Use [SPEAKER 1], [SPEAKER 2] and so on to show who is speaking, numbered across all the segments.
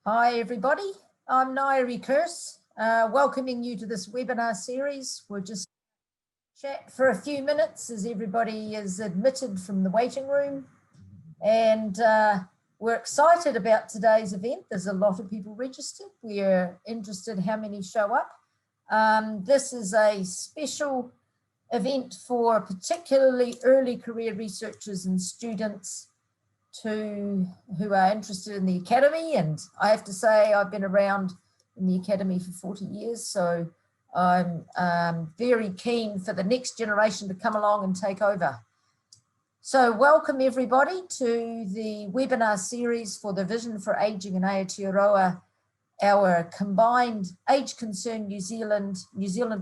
[SPEAKER 1] Hi everybody, I'm Nairi Curse, welcoming you to this webinar series. We'll just chat for a few minutes as everybody is admitted from the waiting room, and we're excited about today's event. There's a lot of people registered. We're interested how many show up. This is a special event for particularly early career researchers and students who are interested in the Academy. And I have to say, I've been around in the Academy for 40 years, so I'm very keen for the next generation to come along and take over. So welcome everybody to the webinar series for the Vision for Ageing in Aotearoa, our combined Age Concern New Zealand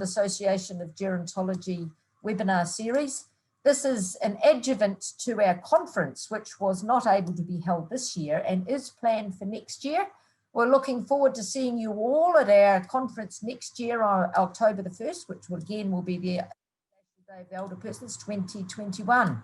[SPEAKER 1] Association of Gerontology webinar series. This is an adjuvant to our conference, which was not able to be held this year and is planned for next year. We're looking forward to seeing you all at our conference next year on October the 1st, which will be the Day of the Elder Persons 2021.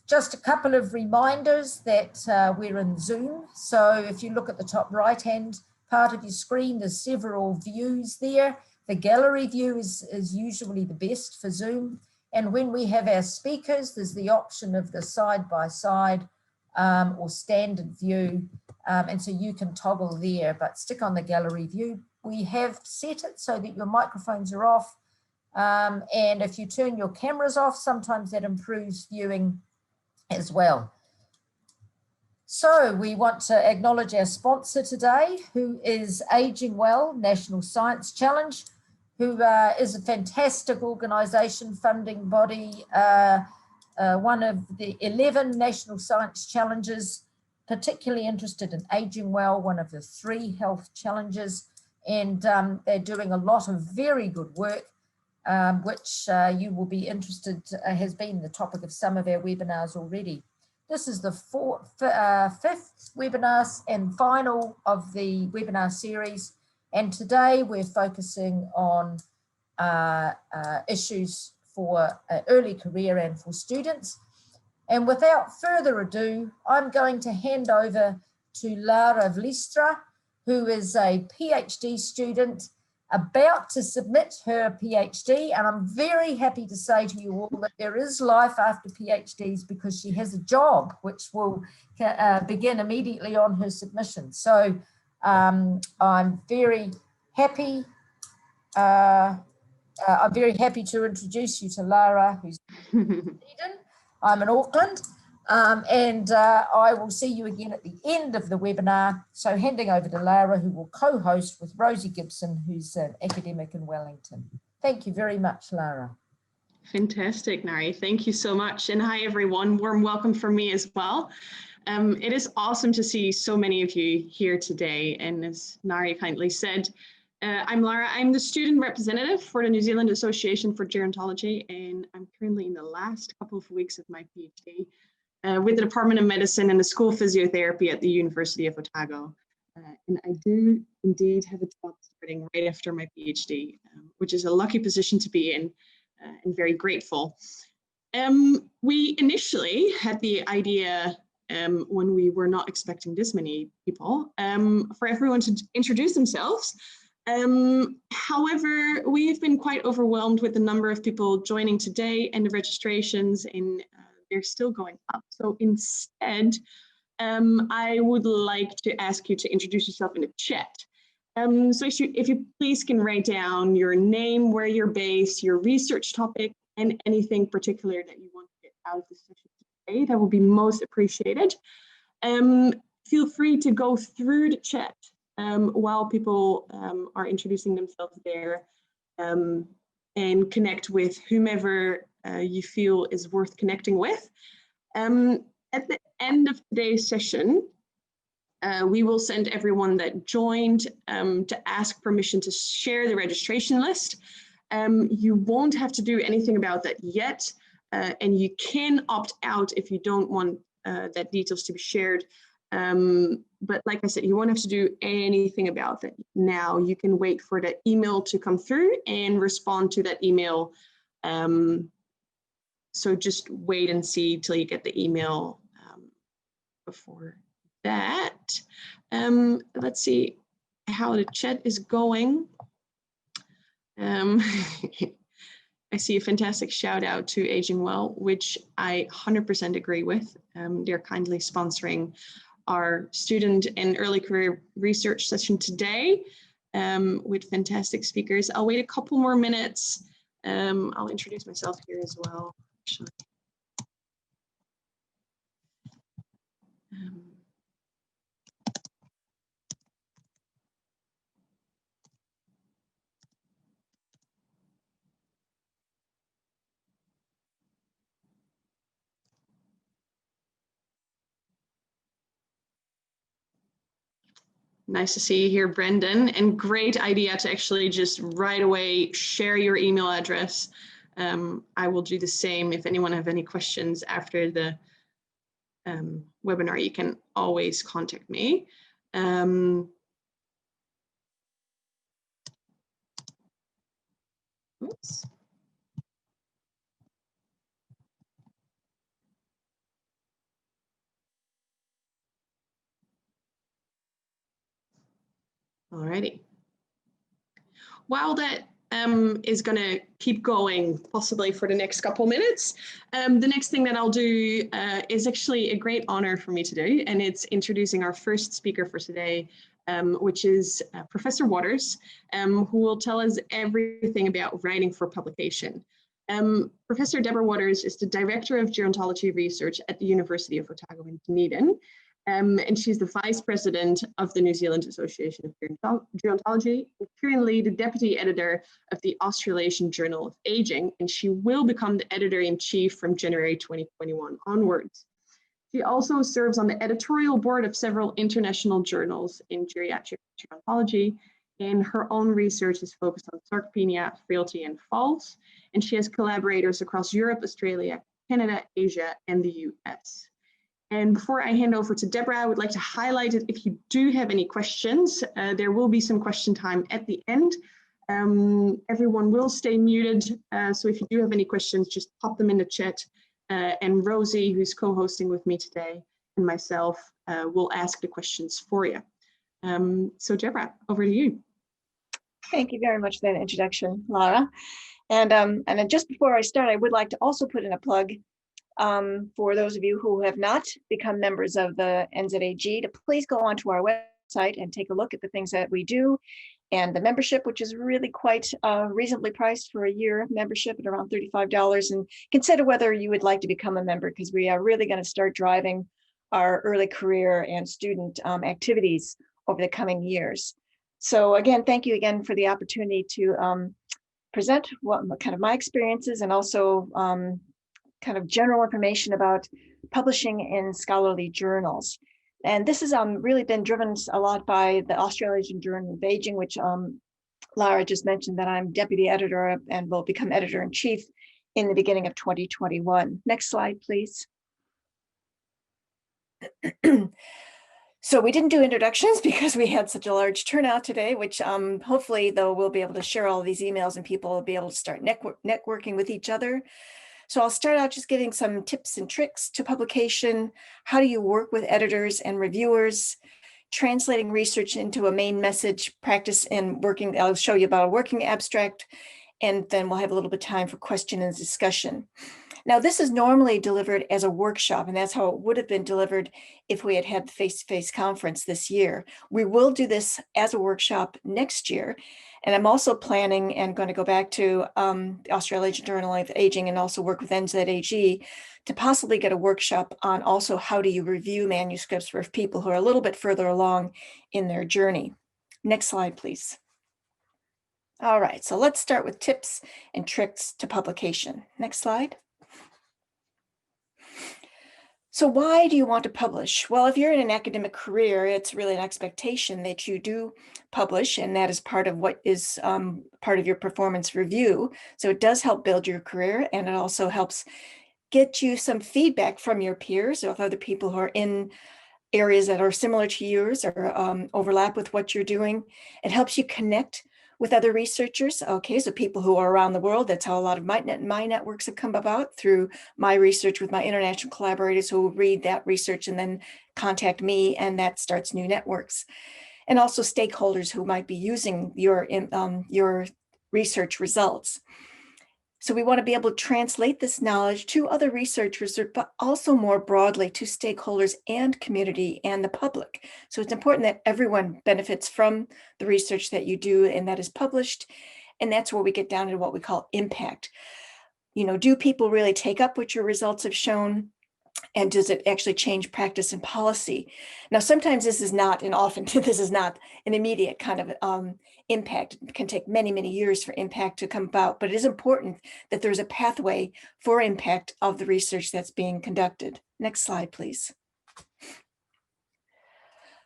[SPEAKER 1] Just a couple of reminders that we're in Zoom. So if you look at the top right-hand part of your screen, there's several views there. The gallery view is usually the best for Zoom. And when we have our speakers, there's the option of the side-by-side or standard view. And so you can toggle there, but stick on the gallery view. We have set it so that your microphones are off. And if you turn your cameras off, sometimes that improves viewing as well. So we want to acknowledge our sponsor today, who is Aging Well National Science Challenge, who is a fantastic organisation, funding body, one of the 11 national science challenges, particularly interested in aging well, one of the 3 health challenges, and they're doing a lot of very good work, which you will be interested, has been the topic of some of our webinars already. This is the 5th webinar and final of the webinar series. And today we're focusing on issues for early career and for students. And without further ado, I'm going to hand over to Lara Vlistra, who is a PhD student about to submit her PhD. And I'm very happy to say to you all that there is life after PhDs, because she has a job which will begin immediately on her submission. So I'm very happy. I'm very happy to introduce you to Lara, who's in Sweden. I'm in Auckland, and I will see you again at the end of the webinar. So handing over to Lara, who will co-host with Rosie Gibson, who's an academic in Wellington. Thank you very much, Lara.
[SPEAKER 2] Fantastic, Nari. Thank you so much. And hi, everyone. Warm welcome from me as well. It is awesome to see so many of you here today. And as Nari kindly said, I'm Lara. I'm the student representative for the New Zealand Association for Gerontology, and I'm currently in the last couple of weeks of my PhD with the Department of Medicine and the School of Physiotherapy at the University of Otago. And I do indeed have a job starting right after my PhD, which is a lucky position to be in, and very grateful. We initially had the idea when we were not expecting this many people, for everyone to introduce themselves. However, we've been quite overwhelmed with the number of people joining today, and the registrations, and they're still going up. So instead, I would like to ask you to introduce yourself in the chat. So if you please can write down your name, where you're based, your research topic, and anything particular that you want to get out of this session today, that will be most appreciated. Feel free to go through the chat while people are introducing themselves there, and connect with whomever you feel is worth connecting with. At the end of today's session, we will send everyone that joined to ask permission to share the registration list. You won't have to do anything about that yet, and you can opt out if you don't want that details to be shared. But like I said, you won't have to do anything about that now. You can wait for that email to come through and respond to that email. So just wait and see till you get the email before that. Let's see how the chat is going. I see a fantastic shout out to Aging Well, which I 100% agree with. They're kindly sponsoring our student and early career research session today with fantastic speakers. I'll wait a couple more minutes. I'll introduce myself here as well, actually. Nice to see you here, Brendan, and great idea to actually just right away share your email address. I will do the same. If anyone have any questions after the webinar, you can always contact me. Oops. Alrighty. While that is going to keep going, possibly for the next couple minutes, the next thing that I'll do is actually a great honor for me to do, and it's introducing our first speaker for today, which is Professor Waters, who will tell us everything about writing for publication. Professor Deborah Waters is the Director of Gerontology Research at the University of Otago in Dunedin. And she's the Vice President of the New Zealand Association of Gerontology, and currently the Deputy Editor of the Australasian Journal of Aging, and she will become the Editor-in-Chief from January 2021 onwards. She also serves on the editorial board of several international journals in geriatric gerontology, and her own research is focused on sarcopenia, frailty, and falls, and she has collaborators across Europe, Australia, Canada, Asia, and the US. And before I hand over to Deborah, I would like to highlight it. If you do have any questions, there will be some question time at the end. Everyone will stay muted. So if you do have any questions, just pop them in the chat. And Rosie, who's co-hosting with me today, and myself will ask the questions for you. So Deborah, over to you.
[SPEAKER 3] Thank you very much for that introduction, Lara. And just before I start, I would like to also put in a plug for those of you who have not become members of the NZAG, to please go onto our website and take a look at the things that we do, and the membership, which is really quite reasonably priced for a year membership at around $35, and consider whether you would like to become a member, because we are really going to start driving our early career and student activities over the coming years. So again, thank you again for the opportunity to present what kind of my experiences, and also kind of general information about publishing in scholarly journals. And this has really been driven a lot by the Australasian Journal of Aging, which Lara just mentioned that I'm deputy editor and will become editor-in-chief in the beginning of 2021. Next slide, please. So we didn't do introductions because we had such a large turnout today, which hopefully, though, we'll be able to share all these emails and people will be able to start networking with each other. So I'll start out just giving some tips and tricks to publication. How do you work with editors and reviewers? Translating research into a main message, practice in working. I'll show you about a working abstract, and then we'll have a little bit of time for question and discussion. Now, this is normally delivered as a workshop, and that's how it would have been delivered if we had had the face-to-face conference this year. We will do this as a workshop next year. And I'm also planning and going to go back to the Australasian Journal of Aging and also work with NZAG to possibly get a workshop on also how do you review manuscripts for people who are a little bit further along in their journey. Next slide, please. All right, so let's start with tips and tricks to publication. Next slide. So why do you want to publish? Well, if you're in an academic career, it's really an expectation that you do publish, and that is part of what is part of your performance review. So it does help build your career, and it also helps get you some feedback from your peers or other people who are in areas that are similar to yours or overlap with what you're doing. It helps you connect with other researchers. Okay, so people who are around the world. That's how a lot of my networks have come about, through my research with my international collaborators who read that research and then contact me, and that starts new networks. And also stakeholders who might be using your research results. So we want to be able to translate this knowledge to other researchers, but also more broadly to stakeholders and community and the public. So it's important that everyone benefits from the research that you do and that is published. And that's where we get down to what we call impact. Do people really take up what your results have shown? And does it actually change practice and policy? Now, sometimes this is not, and often this is not an immediate kind of impact. It can take many, many years for impact to come about, but it is important that there's a pathway for impact of the research that's being conducted. Next slide, please.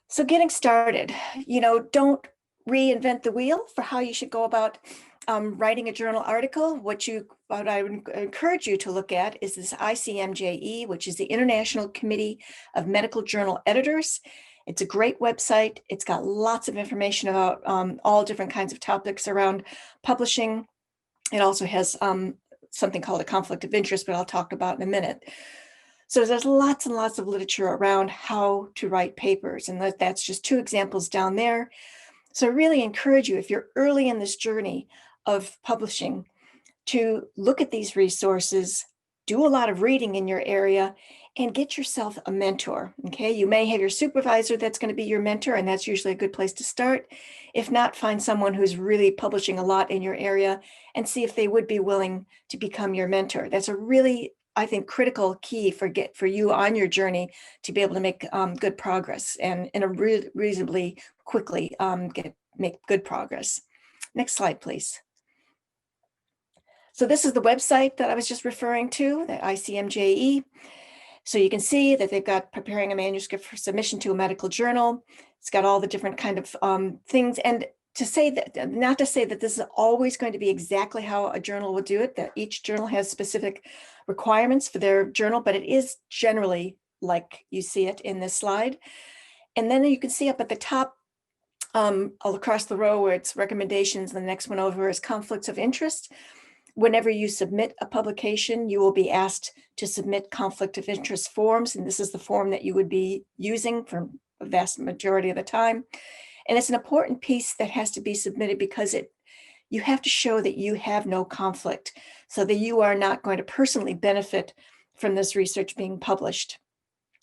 [SPEAKER 3] So getting started, don't reinvent the wheel for how you should go about writing a journal article. What I would encourage you to look at is this ICMJE, which is the International Committee of Medical Journal Editors. It's a great website. It's got lots of information about all different kinds of topics around publishing. It also has something called a conflict of interest, but I'll talk about in a minute. So there's lots and lots of literature around how to write papers, and that's just 2 examples down there. So I really encourage you, if you're early in this journey of publishing, to look at these resources, do a lot of reading in your area, and get yourself a mentor, okay? You may have your supervisor that's going to be your mentor, and that's usually a good place to start. If not, find someone who's really publishing a lot in your area and see if they would be willing to become your mentor. That's a really, I think, critical key for you on your journey to be able to make good progress, and in a reasonably quickly make good progress. Next slide, please. So this is the website that I was just referring to, the ICMJE. So you can see that they've got preparing a manuscript for submission to a medical journal. It's got all the different kind of things. And to say that, not to say that this is always going to be exactly how a journal will do it, that each journal has specific requirements for their journal, but it is generally like you see it in this slide. And then you can see up at the top, all across the row where it's recommendations, the next one over is conflicts of interest. Whenever you submit a publication, you will be asked to submit conflict of interest forms, and this is the form that you would be using for the vast majority of the time. And it's an important piece that has to be submitted because you have to show that you have no conflict, so that you are not going to personally benefit from this research being published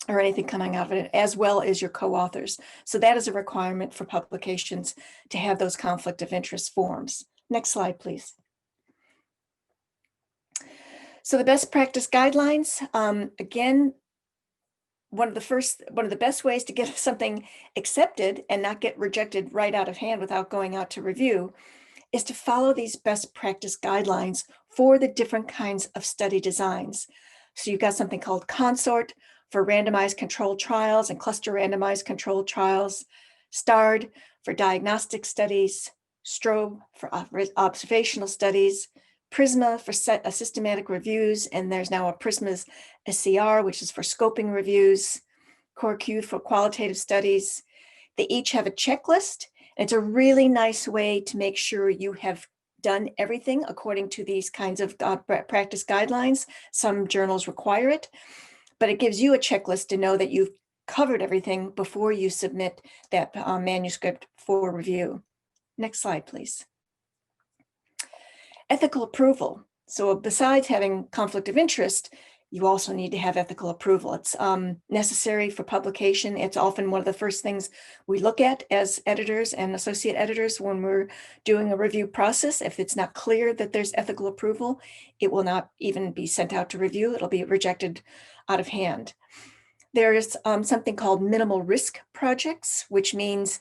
[SPEAKER 3] or anything coming out of it, as well as your co-authors. So that is a requirement for publications to have those conflict of interest forms. Next slide, please. So the best practice guidelines, again, one of the best ways to get something accepted and not get rejected right out of hand without going out to review is to follow these best practice guidelines for the different kinds of study designs. So you've got something called CONSORT for randomized controlled trials and cluster randomized controlled trials, STARD for diagnostic studies, STROBE for observational studies, PRISMA for systematic reviews, and there's now a PRISMA's SCR, which is for scoping reviews, CORE-Q for qualitative studies. They each have a checklist. It's a really nice way to make sure you have done everything according to these kinds of practice guidelines. Some journals require it, but it gives you a checklist to know that you've covered everything before you submit that manuscript for review. Next slide, please. Ethical approval. So besides having conflict of interest, you also need to have ethical approval. It's necessary for publication. It's often one of the first things we look at as editors and associate editors when we're doing a review process. If it's not clear that there's ethical approval, it will not even be sent out to review. It'll be rejected out of hand. There is something called minimal risk projects, which means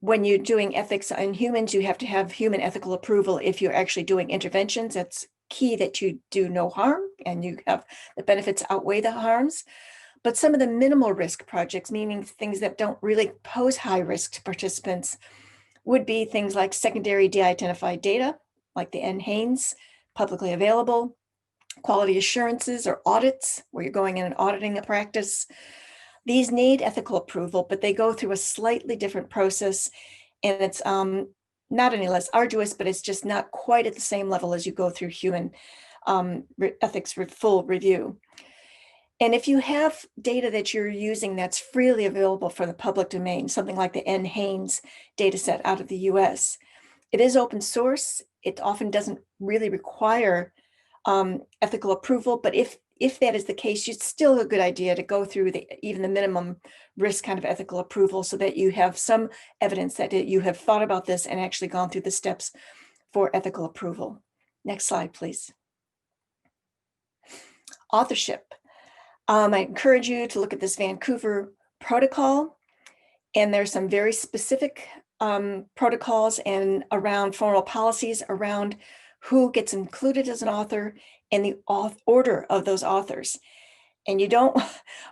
[SPEAKER 3] when you're doing ethics in humans, you have to have human ethical approval. If you're actually doing interventions, that's key that you do no harm and you have the benefits outweigh the harms. But some of the minimal risk projects, meaning things that don't really pose high risk to participants, would be things like secondary de-identified data, like the NHANES, publicly available, quality assurances or audits, where you're going in and auditing a practice. These need ethical approval, but they go through a slightly different process, and it's not any less arduous, but it's just not quite at the same level as you go through human ethics full review. And if you have data that you're using that's freely available for the public domain, something like the N. Haynes data set out of the US, it is open source. It often doesn't really require ethical approval, but if that is the case, it's still a good idea to go through even the minimum risk kind of ethical approval so that you have some evidence that you have thought about this and actually gone through the steps for ethical approval. Next slide, please. Authorship. I encourage you to look at this Vancouver protocol, and there's some very specific protocols and around formal policies around who gets included as an author and the order of those authors. And you don't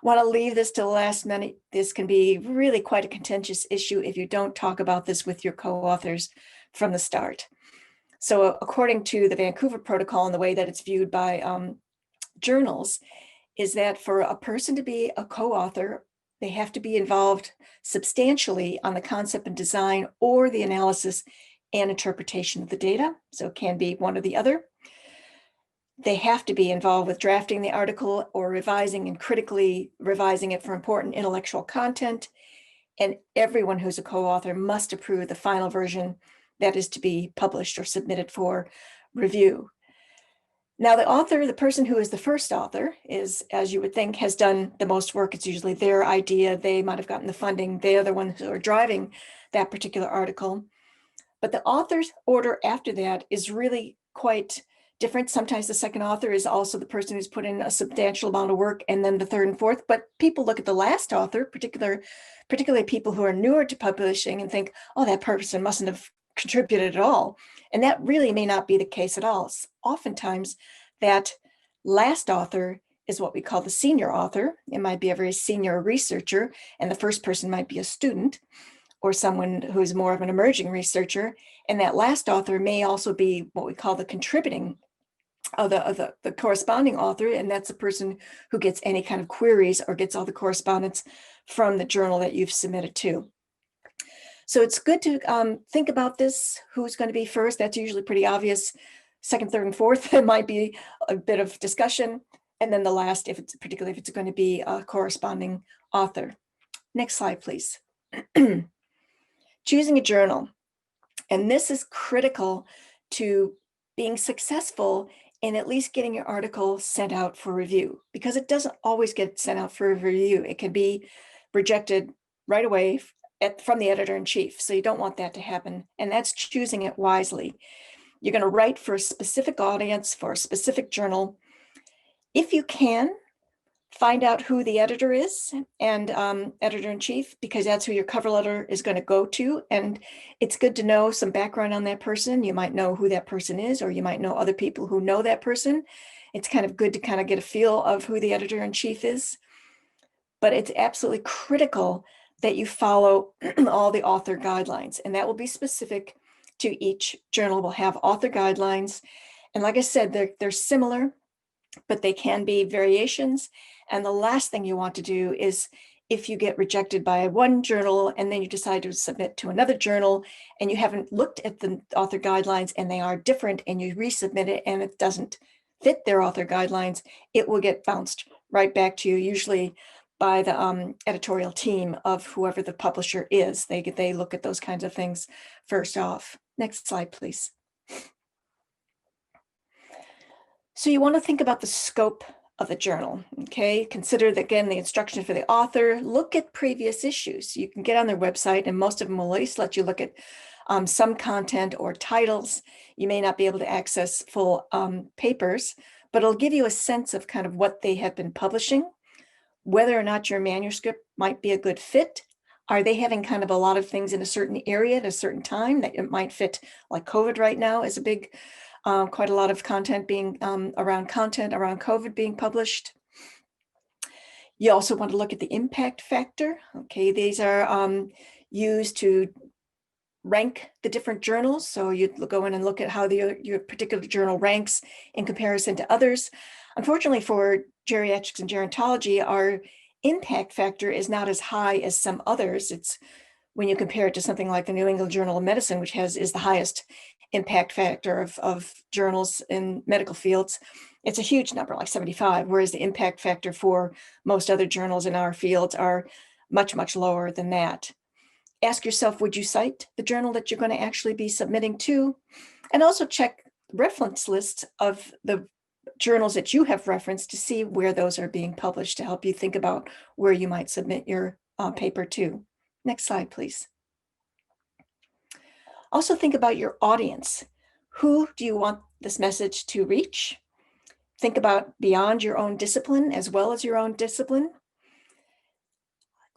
[SPEAKER 3] want to leave this to the last minute. This can be really quite a contentious issue if you don't talk about this with your co-authors from the start. So according to the Vancouver protocol and the way that it's viewed by journals, is that for a person to be a co-author, they have to be involved substantially on the concept and design or the analysis and interpretation of the data. So it can be one or the other. They have to be involved with drafting the article or revising and critically revising it for important intellectual content. And everyone who's a co-author must approve the final version that is to be published or submitted for review. Now, the person who is the first author is, as you would think, has done the most work. It's usually their idea. They might have gotten the funding. They are the ones who are driving that particular article. But the author's order after that is really quite different. Sometimes the second author is also the person who's put in a substantial amount of work, and then the third and fourth. But people look at the last author, particularly people who are newer to publishing, and think, oh, that person mustn't have contributed at all. And that really may not be the case at all. Oftentimes, that last author is what we call the senior author. It might be a very senior researcher, and the first person might be a student or someone who's more of an emerging researcher. And that last author may also be what we call the contributing of the corresponding author, and that's a person who gets any kind of queries or gets all the correspondence from the journal that you've submitted to. So it's good to think about this, who's going to be first. That's usually pretty obvious. Second, third, and fourth, there might be a bit of discussion. And then the last, particularly if it's going to be a corresponding author. Next slide, please. Choosing a journal. And this is critical to being successful in at least getting your article sent out for review, because it doesn't always get sent out for review. It can be rejected right away from the editor-in-chief. So you don't want that to happen. And that's choosing it wisely. You're going to write for a specific audience, for a specific journal. If you can, find out who the editor is and editor-in-chief, because that's who your cover letter is going to go to. And it's good to know some background on that person. You might know who that person is, or you might know other people who know that person. It's kind of good to kind of get a feel of who the editor-in-chief is. But it's absolutely critical that you follow all the author guidelines, and that will be specific to each journal. Will have author guidelines. And like I said, they're similar, but they can be variations. And the last thing you want to do is, if you get rejected by one journal and then you decide to submit to another journal and you haven't looked at the author guidelines and they are different, and you resubmit it and it doesn't fit their author guidelines, it will get bounced right back to you, usually by the editorial team of whoever the publisher is. They look at those kinds of things first off. Next slide, please. So you want to think about the scope of the journal, okay? Consider, again, the instructions for the author. Look at previous issues. You can get on their website, and most of them will at least let you look at some content or titles. You may not be able to access full papers, but it'll give you a sense of kind of what they have been publishing, whether or not your manuscript might be a good fit. Are they having kind of a lot of things in a certain area at a certain time that it might fit? Like COVID right now is a big, quite a lot of content being around COVID being published. You also want to look at the impact factor. Okay, these are used to rank the different journals. So you go in and look at how your particular journal ranks in comparison to others. Unfortunately for geriatrics and gerontology, our impact factor is not as high as some others. It's when you compare it to something like the New England Journal of Medicine, which is the highest impact factor of journals in medical fields. It's a huge number, like 75, whereas the impact factor for most other journals in our fields are much, much lower than that. Ask yourself, would you cite the journal that you're going to actually be submitting to? And also check reference lists of the journals that you have referenced to see where those are being published to help you think about where you might submit your paper to. Next slide, please. Also think about your audience. Who do you want this message to reach? Think about beyond your own discipline as well as your own discipline.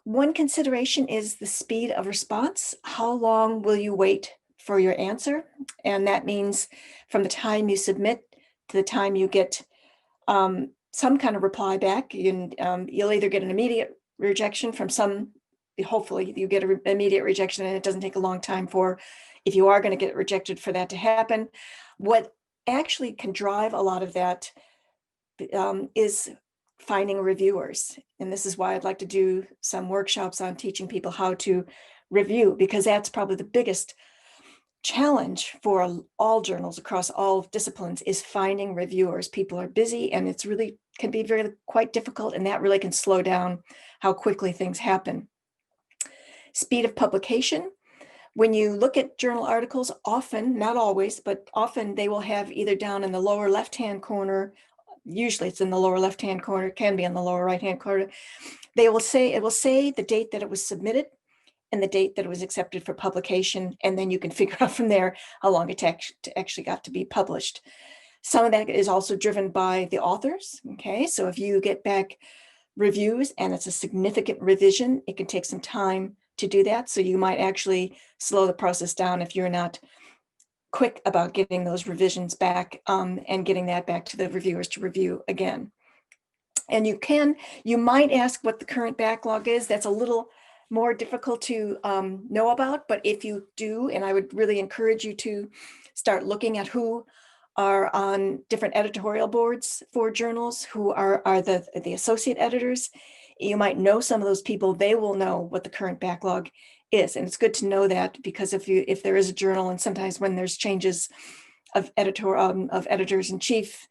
[SPEAKER 3] One consideration is the speed of response. How long will you wait for your answer? And that means from the time you submit to the time you get some kind of reply back. You'll either get an immediate rejection from some, hopefully you get an immediate rejection, and it doesn't take a long time for, if you are going to get rejected, for that to happen. What actually can drive a lot of that is finding reviewers. And this is why I'd like to do some workshops on teaching people how to review, because that's probably the biggest challenge for all journals across all disciplines, is finding reviewers. People are busy, and it's really can be quite difficult, and that really can slow down how quickly things happen. Speed of publication. When you look at journal articles, often, not always, but often they will have either down in the lower left-hand corner, usually it's in the lower left-hand corner, can be in the lower right-hand corner, it will say the date that it was submitted and the date that it was accepted for publication, and then you can figure out from there how long it actually got to be published. Some of that is also driven by the authors, okay? So if you get back reviews and it's a significant revision, it can take some time to do that. So you might actually slow the process down if you're not quick about getting those revisions back and getting that back to the reviewers to review again. And you might ask what the current backlog is. That's a little more difficult to know about, but if you do, and I would really encourage you to start looking at who are on different editorial boards for journals, who are the associate editors. You might know some of those people. They will know what the current backlog is, and it's good to know that, because if there is a journal, and sometimes when there's changes of editors in chief,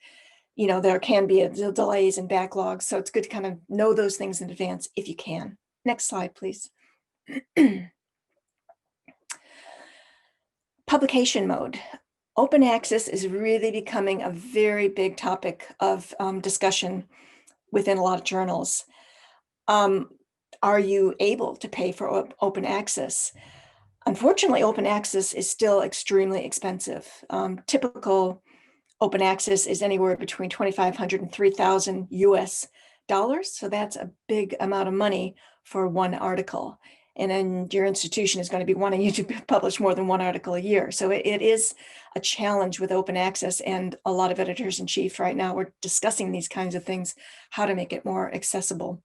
[SPEAKER 3] there can be delays and backlogs. So it's good to kind of know those things in advance if you can. Next slide, please. Publication mode. Open access is really becoming a very big topic of discussion within a lot of journals. Are you able to pay for open access? Unfortunately, open access is still extremely expensive. Typical open access is anywhere between $2,500 and $3,000 US dollars. So that's a big amount of money for one article. And then your institution is going to be wanting you to publish more than one article a year. So it is a challenge with open access, and a lot of editors-in-chief right now are discussing these kinds of things, how to make it more accessible.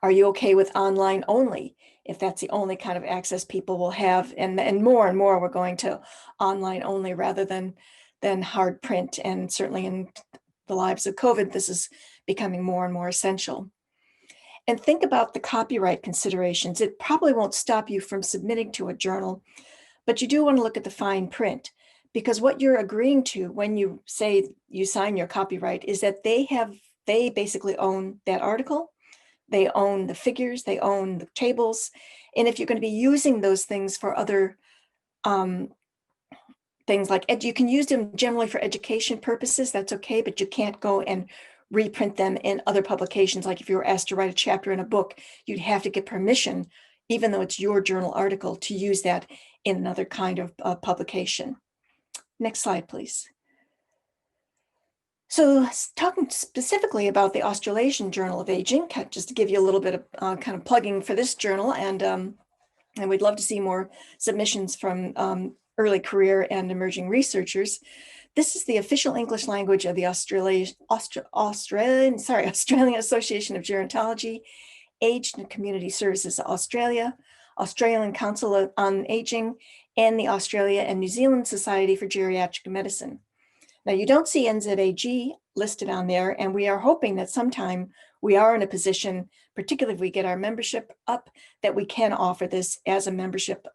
[SPEAKER 3] Are you okay with online only? If that's the only kind of access people will have, and more we're going to online only rather than hard print. And certainly in the lives of COVID, this is becoming more and more essential. And think about the copyright considerations. It probably won't stop you from submitting to a journal, but you do want to look at the fine print, because what you're agreeing to when you say you sign your copyright is that they basically own that article. They own the figures, they own the tables. And if you're going to be using those things for other things like you can use them generally for education purposes, that's okay, but you can't go and reprint them in other publications. Like if you were asked to write a chapter in a book, you'd have to get permission, even though it's your journal article, to use that in another kind of publication. Next slide, please. So talking specifically about the Australasian Journal of Aging, just to give you a little bit of kind of plugging for this journal, and we'd love to see more submissions from early career and emerging researchers. This is the official English language of the Australian Association of Gerontology, Aged and Community Services Australia, Australian Council on Aging, and the Australia and New Zealand Society for Geriatric Medicine. Now, you don't see NZAG listed on there, and we are hoping that sometime we are in a position, particularly if we get our membership up, that we can offer this as a membership,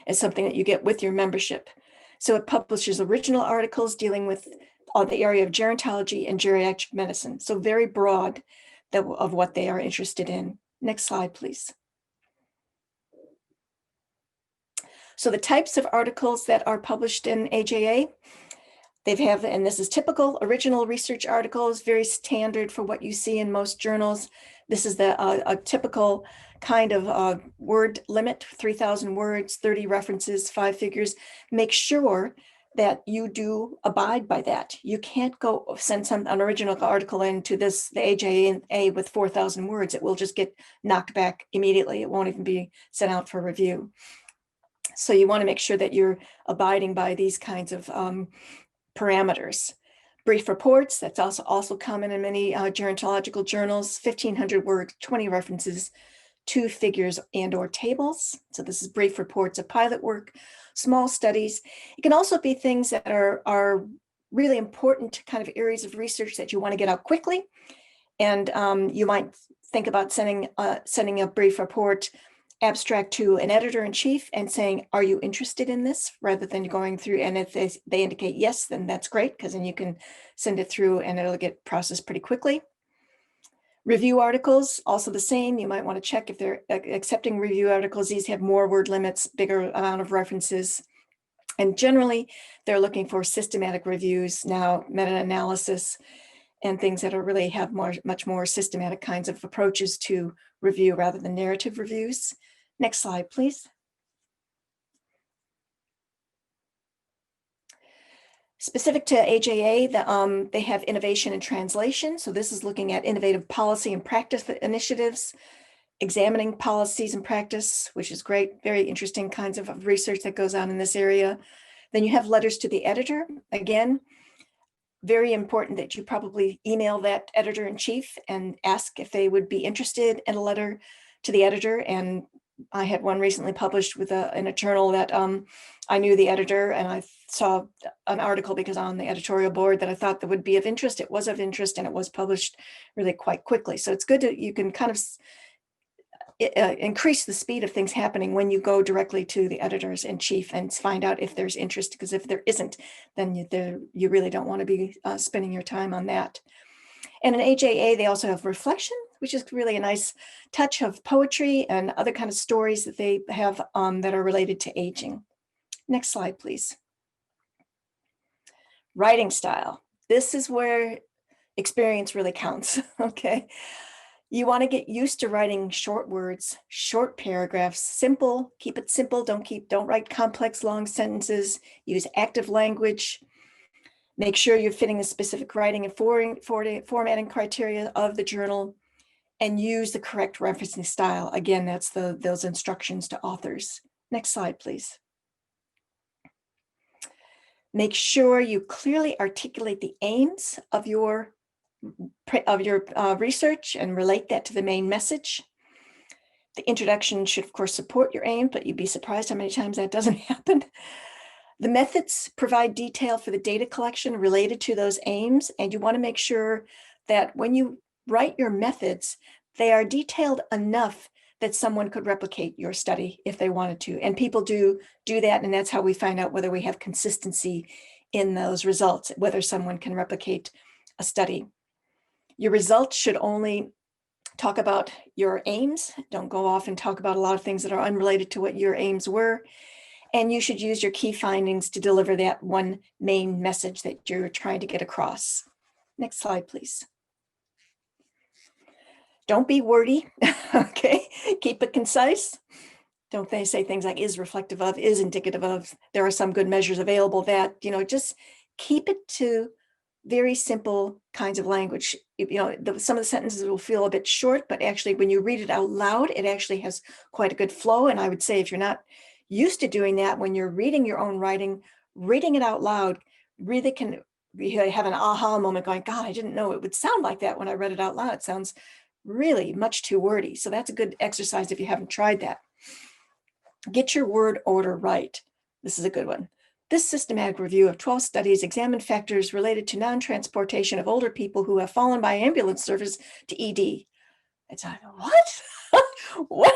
[SPEAKER 3] as something that you get with your membership. So it publishes original articles dealing with the area of gerontology and geriatric medicine. So very broad of what they are interested in. Next slide, please. So the types of articles that are published in AJA, and this is typical, original research articles, very standard for what you see in most journals. This is a typical kind of word limit, 3,000 words, 30 references, 5 figures. Make sure that you do abide by that. You can't go send an original article into the AJA with 4,000 words. It will just get knocked back immediately. It won't even be sent out for review. So you want to make sure that you're abiding by these kinds of parameters. Brief reports, that's also common in many gerontological journals, 1,500 words, 20 references, 2 figures and or tables. So this is brief reports of pilot work, small studies. It can also be things that are really important kind of areas of research that you want to get out quickly. And you might think about sending a brief report abstract to an editor-in-chief and saying, are you interested in this? Rather than going through, and if they indicate yes, then that's great, because then you can send it through and it'll get processed pretty quickly. Review articles, also the same. You might want to check if they're accepting review articles. These have more word limits, bigger amount of references. And generally, they're looking for systematic reviews now, meta-analysis, and things that are really have much more systematic kinds of approaches to review rather than narrative reviews. Next slide, please. Specific to AJA, they have innovation and translation. So this is looking at innovative policy and practice initiatives, examining policies and practice, which is great, very interesting kinds of research that goes on in this area. Then you have letters to the editor. Again, very important that you probably email that editor-in-chief and ask if they would be interested in a letter to the editor. And I had one recently published in a journal that I knew the editor, and I saw an article because on the editorial board that I thought that would be of interest. It was of interest, and it was published really quite quickly. So it's good that you can kind of increase the speed of things happening when you go directly to the editors-in-chief and find out if there's interest, because if there isn't, then you really don't want to be spending your time on that. And in AJA, they also have reflection, which is really a nice touch of poetry and other kind of stories that they have that are related to aging. Next slide, please. Writing style. This is where experience really counts, okay? You want to get used to writing short words, short paragraphs, simple, keep it simple, don't write complex long sentences, use active language. Make sure you're fitting the specific writing and formatting criteria of the journal, and use the correct referencing style. Again, that's those instructions to authors. Next slide, please. Make sure you clearly articulate the aims of your research and relate that to the main message. The introduction should, of course, support your aim, but you'd be surprised how many times that doesn't happen. The methods provide detail for the data collection related to those aims, and you want to make sure that when you write your methods, they are detailed enough that someone could replicate your study if they wanted to. And people do that, and that's how we find out whether we have consistency in those results, whether someone can replicate a study. Your results should only talk about your aims. Don't go off and talk about a lot of things that are unrelated to what your aims were. And you should use your key findings to deliver that one main message that you're trying to get across. Next slide, please. Don't be wordy, okay? Keep it concise. Don't they say things like is reflective of, is indicative of. There are some good measures available that, just keep it to very simple kinds of language. Some of the sentences will feel a bit short, but actually when you read it out loud, it actually has quite a good flow. And I would say if you're not used to doing that, when you're reading your own writing, reading it out loud really can have an aha moment going, God, I didn't know it would sound like that when I read it out loud. It sounds really much too wordy. So that's a good exercise if you haven't tried that. Get your word order right. This is a good one. This systematic review of 12 studies examined factors related to non-transportation of older people who have fallen by ambulance service to ED. It's like, what? What?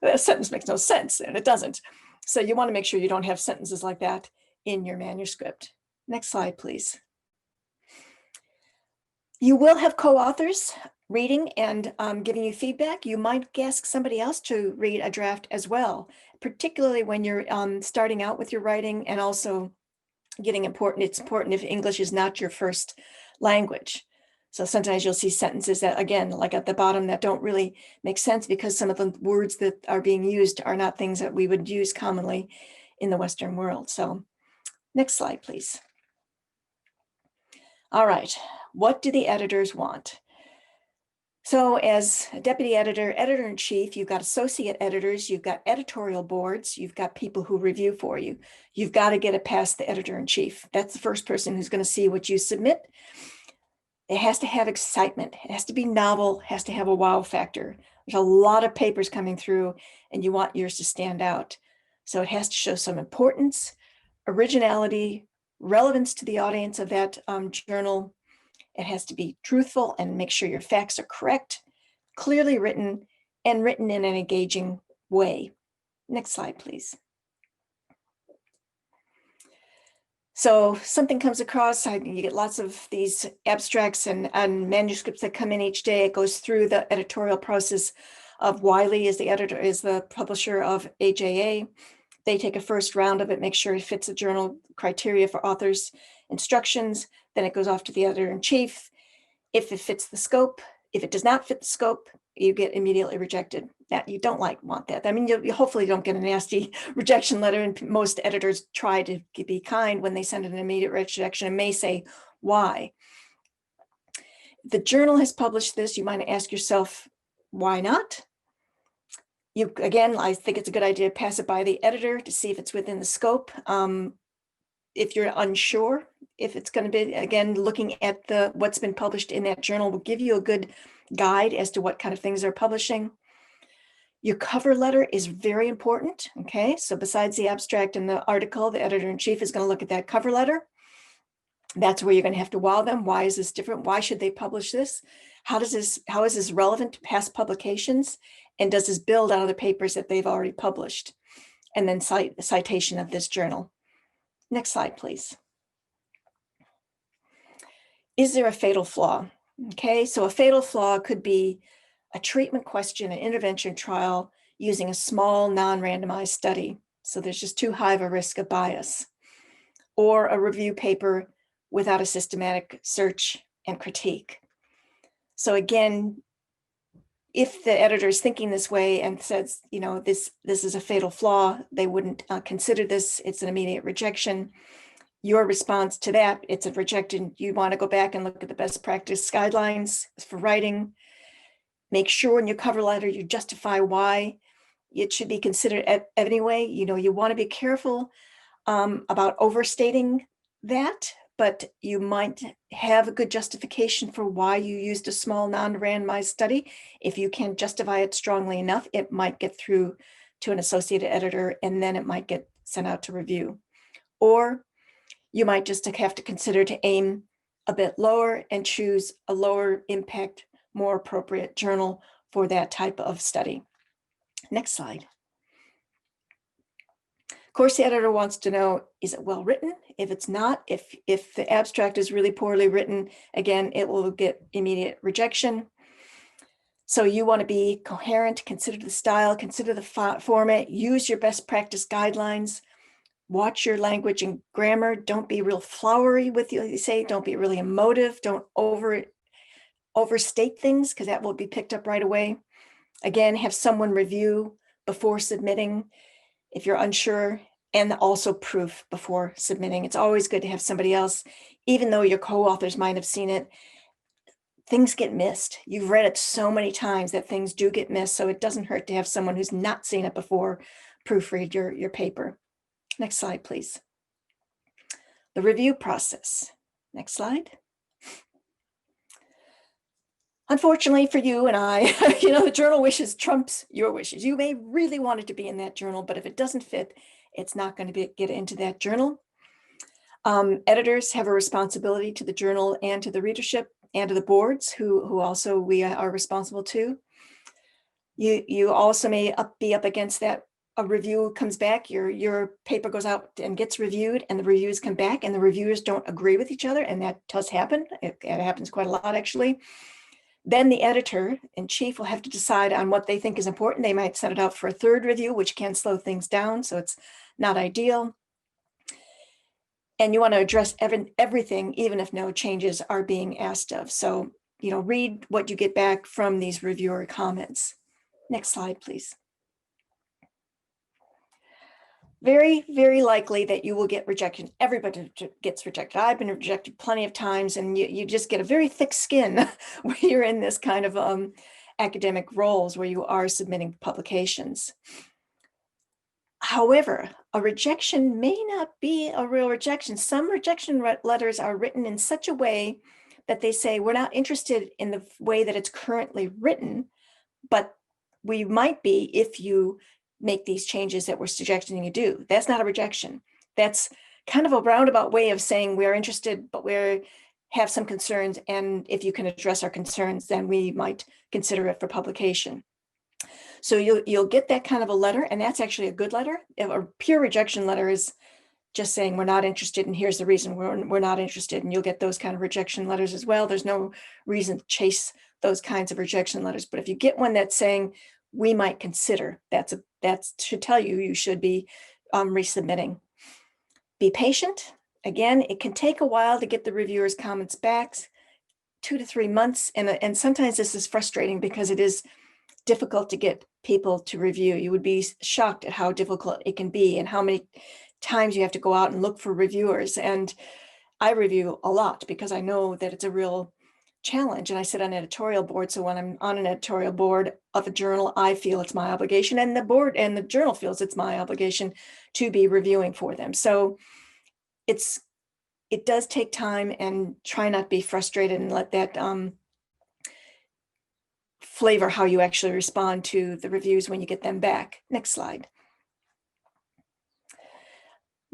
[SPEAKER 3] That sentence makes no sense, and it doesn't. So you want to make sure you don't have sentences like that in your manuscript. Next slide, please. You will have co-authors reading and giving you feedback. You might ask somebody else to read a draft as well, particularly when you're starting out with your writing, and also it's important if English is not your first language. So sometimes you'll see sentences that, again, like at the bottom, that don't really make sense because some of the words that are being used are not things that we would use commonly in the Western world. So next slide, please. All right, what do the editors want? So as a deputy editor, editor-in-chief, you've got associate editors, you've got editorial boards, you've got people who review for you. You've got to get it past the editor-in-chief. That's the first person who's going to see what you submit. It has to have excitement. It has to be novel, it has to have a wow factor. There's a lot of papers coming through and you want yours to stand out. So it has to show some importance, originality, relevance to the audience of that journal. It has to be truthful and make sure your facts are correct, clearly written, and written in an engaging way. Next slide, please. So something comes across, you get lots of these abstracts and manuscripts that come in each day. It goes through the editorial process of Wiley is the publisher of AJA. They take a first round of it, make sure it fits the journal criteria for authors' instructions. Then it goes off to the editor-in-chief. If it fits the scope, if it does not fit the scope, you get immediately rejected. That you don't want that. I mean, you hopefully don't get a nasty rejection letter, and most editors try to be kind when they send an immediate rejection and may say why. The journal has published this. You might ask yourself, why not? Again, I think it's a good idea to pass it by the editor to see if it's within the scope. If you're unsure if it's going to be, again, looking at what's been published in that journal will give you a good guide as to what kind of things they're publishing. Your cover letter is very important. Okay, so besides the abstract and the article, the editor-in-chief is going to look at that cover letter. That's where you're going to have to wow them. Why is this different? Why should they publish this? How is this relevant to past publications? And does this build out of the papers that they've already published? And then cite the citation of this journal. Next slide, please. Is there a fatal flaw? Okay, so a fatal flaw could be a treatment question, an intervention trial using a small non-randomized study. So there's just too high of a risk of bias. Or a review paper without a systematic search and critique. So again, if the editor is thinking this way and says, this is a fatal flaw, they wouldn't consider this, it's an immediate rejection. Your response to that, it's a rejected. You want to go back and look at the best practice guidelines for writing. Make sure in your cover letter you justify why it should be considered anyway. You want to be careful about overstating that, but you might have a good justification for why you used a small non-randomized study. If you can justify it strongly enough, it might get through to an associate editor and then it might get sent out to review. Or you might just have to consider to aim a bit lower and choose a lower impact, more appropriate journal for that type of study. Next slide. Of course, the editor wants to know, is it well written? If it's not, if the abstract is really poorly written, again, it will get immediate rejection. So you want to be coherent, consider the style, consider the format, use your best practice guidelines, watch your language and grammar. Don't be real flowery with you say, don't be really emotive, don't overstate things because that will be picked up right away. Again, have someone review before submitting if you're unsure, and also proof before submitting. It's always good to have somebody else, even though your co-authors might have seen it. Things get missed. You've read it so many times that things do get missed, so it doesn't hurt to have someone who's not seen it before proofread your paper. Next slide, please. The review process. Next slide. Unfortunately for you and I, the journal wishes trumps your wishes. You may really want it to be in that journal, but if it doesn't fit, it's not going to get into that journal. Editors have a responsibility to the journal and to the readership and to the boards who also we are responsible to. You also may be up against that a review comes back, your paper goes out and gets reviewed, and the reviews come back and the reviewers don't agree with each other, and that does happen. It happens quite a lot, actually. Then the editor in chief will have to decide on what they think is important. They might send it out for a third review, which can slow things down, so it's not ideal. And you want to address everything, even if no changes are being asked of. So, read what you get back from these reviewer comments. Next slide, please. Very, very likely that you will get rejection. Everybody gets rejected. I've been rejected plenty of times, and you just get a very thick skin when you're in this kind of academic roles where you are submitting publications. However, a rejection may not be a real rejection. Some rejection letters are written in such a way that they say, we're not interested in the way that it's currently written, but we might be if you make these changes that we're suggesting you do. That's not a rejection. That's kind of a roundabout way of saying we're interested, but we have some concerns, and if you can address our concerns, then we might consider it for publication. So you'll get that kind of a letter, and that's actually a good letter. A pure rejection letter is just saying we're not interested, and here's the reason we're not interested, and you'll get those kind of rejection letters as well. There's no reason to chase those kinds of rejection letters, but if you get one that's saying we might consider, that should tell you should be resubmitting. Be patient. Again, it can take a while to get the reviewer's comments back, 2 to 3 months, and sometimes this is frustrating because it is difficult to get people to review. You would be shocked at how difficult it can be and how many times you have to go out and look for reviewers. And I review a lot because I know that it's a real challenge, and I sit on an editorial board. So when I'm on an editorial board of a journal, I feel it's my obligation, and the board and the journal feels it's my obligation to be reviewing for them. So it does take time, and try not to be frustrated and let that flavor how you actually respond to the reviews when you get them back. Next slide.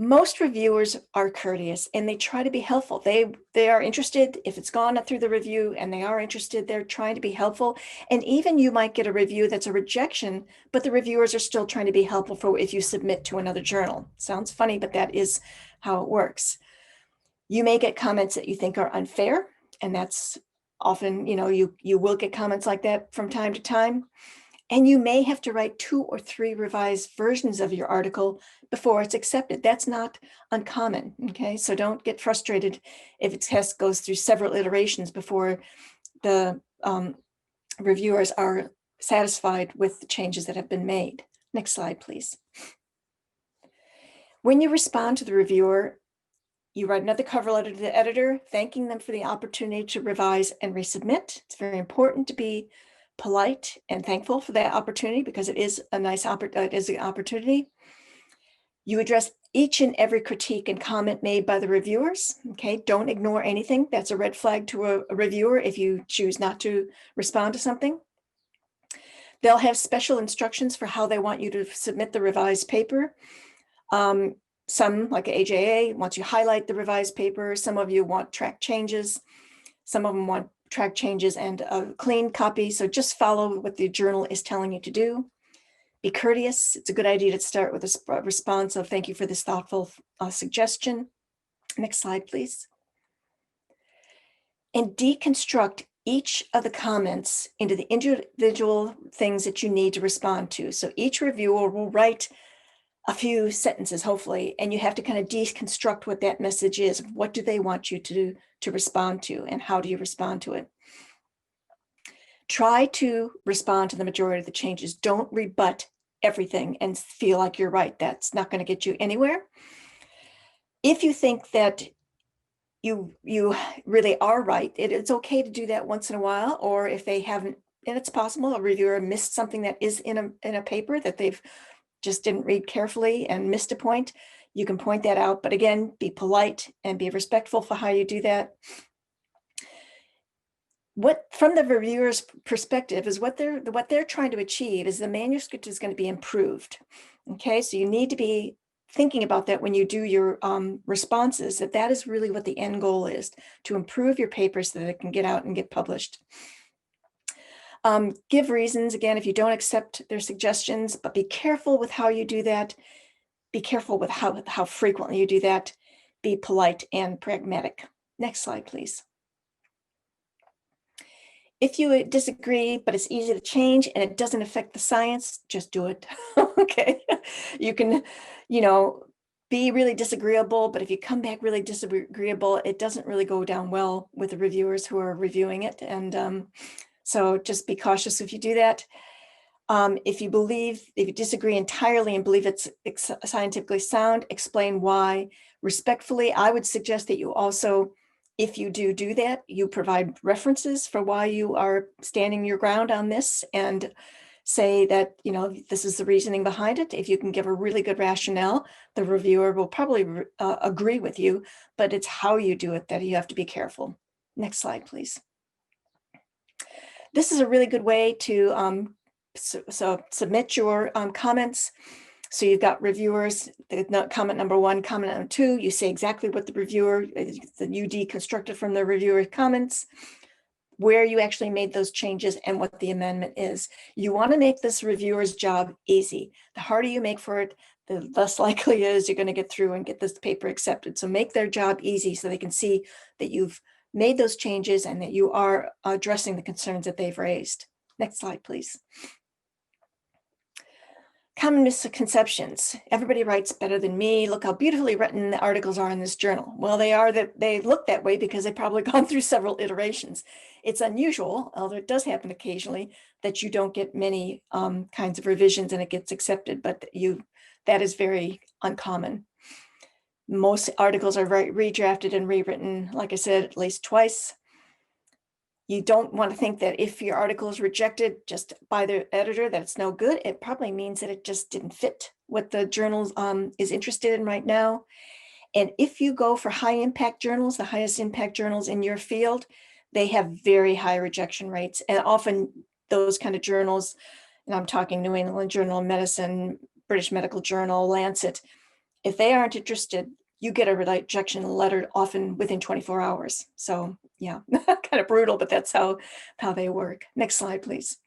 [SPEAKER 3] Most reviewers are courteous, and they try to be helpful. They are interested if it's gone through the review, and they are interested. They're trying to be helpful. And even you might get a review that's a rejection, but the reviewers are still trying to be helpful for if you submit to another journal. Sounds funny, but that is how it works. You may get comments that you think are unfair, and that's often, you will get comments like that from time to time. And you may have to write 2 or 3 revised versions of your article before it's accepted. That's not uncommon, okay? So don't get frustrated if it goes through several iterations before the reviewers are satisfied with the changes that have been made. Next slide, please. When you respond to the reviewer, you write another cover letter to the editor, thanking them for the opportunity to revise and resubmit. It's very important to be polite and thankful for that opportunity, because it is a nice opportunity. You address each and every critique and comment made by the reviewers. Okay, don't ignore anything. That's a red flag to a reviewer if you choose not to respond to something. They'll have special instructions for how they want you to submit the revised paper. Some, like AJA, wants you highlight the revised paper. Some of you want track changes. Some of them want track changes and a clean copy. So just follow what the journal is telling you to do. Be courteous. It's a good idea to start with a response of thank you for this thoughtful suggestion. Next slide, please. And deconstruct each of the comments into the individual things that you need to respond to. So each reviewer will write a few sentences, hopefully, and you have to kind of deconstruct what that message is. What do they want you to respond to, and how do you respond to it? Try to respond to the majority of the changes. Don't rebut everything and feel like you're right. That's not going to get you anywhere. If you think that you really are right, it's okay to do that once in a while, or if they haven't, and it's possible a reviewer missed something that is in a paper that they've just didn't read carefully and missed a point, you can point that out. But again, be polite and be respectful for how you do that. What, from the reviewer's perspective, is what they're trying to achieve is the manuscript is going to be improved. Okay, so you need to be thinking about that when you do your responses, that is really what the end goal is, to improve your paper so that it can get out and get published. Give reasons, again, if you don't accept their suggestions, but be careful with how you do that. Be careful with how frequently you do that. Be polite and pragmatic. Next slide, please. If you disagree, but it's easy to change and it doesn't affect the science, just do it. Okay. You can, be really disagreeable, but if you come back really disagreeable, it doesn't really go down well with the reviewers who are reviewing it. And so just be cautious if you do that. If you disagree entirely and believe it's scientifically sound, explain why respectfully. I would suggest that you also, if you do that, you provide references for why you are standing your ground on this and say that, this is the reasoning behind it. If you can give a really good rationale, the reviewer will probably agree with you, but it's how you do it that you have to be careful. Next slide, please. This is a really good way to so submit your comments. So you've got reviewers, comment number 1, comment number 2, you say exactly what you deconstructed from the reviewer comments, where you actually made those changes and what the amendment is. You want to make this reviewer's job easy. The harder you make for it, the less likely it is you're going to get through and get this paper accepted. So make their job easy so they can see that you've made those changes and that you are addressing the concerns that they've raised. Next slide, please. Common misconceptions. Everybody writes better than me. Look how beautifully written the articles are in this journal. Well, they look that way because they've probably gone through several iterations. It's unusual, although it does happen occasionally, that you don't get many kinds of revisions and it gets accepted, but that is very uncommon. Most articles are redrafted and rewritten, like I said, at least twice. You don't want to think that if your article is rejected just by the editor, that it's no good. It probably means that it just didn't fit what the journal is interested in right now. And if you go for high impact journals, the highest impact journals in your field, they have very high rejection rates. And often those kind of journals, and I'm talking New England Journal of Medicine, British Medical Journal, Lancet, if they aren't interested, you get a rejection letter often within 24 hours. So yeah, kind of brutal, but that's how they work. Next slide, please.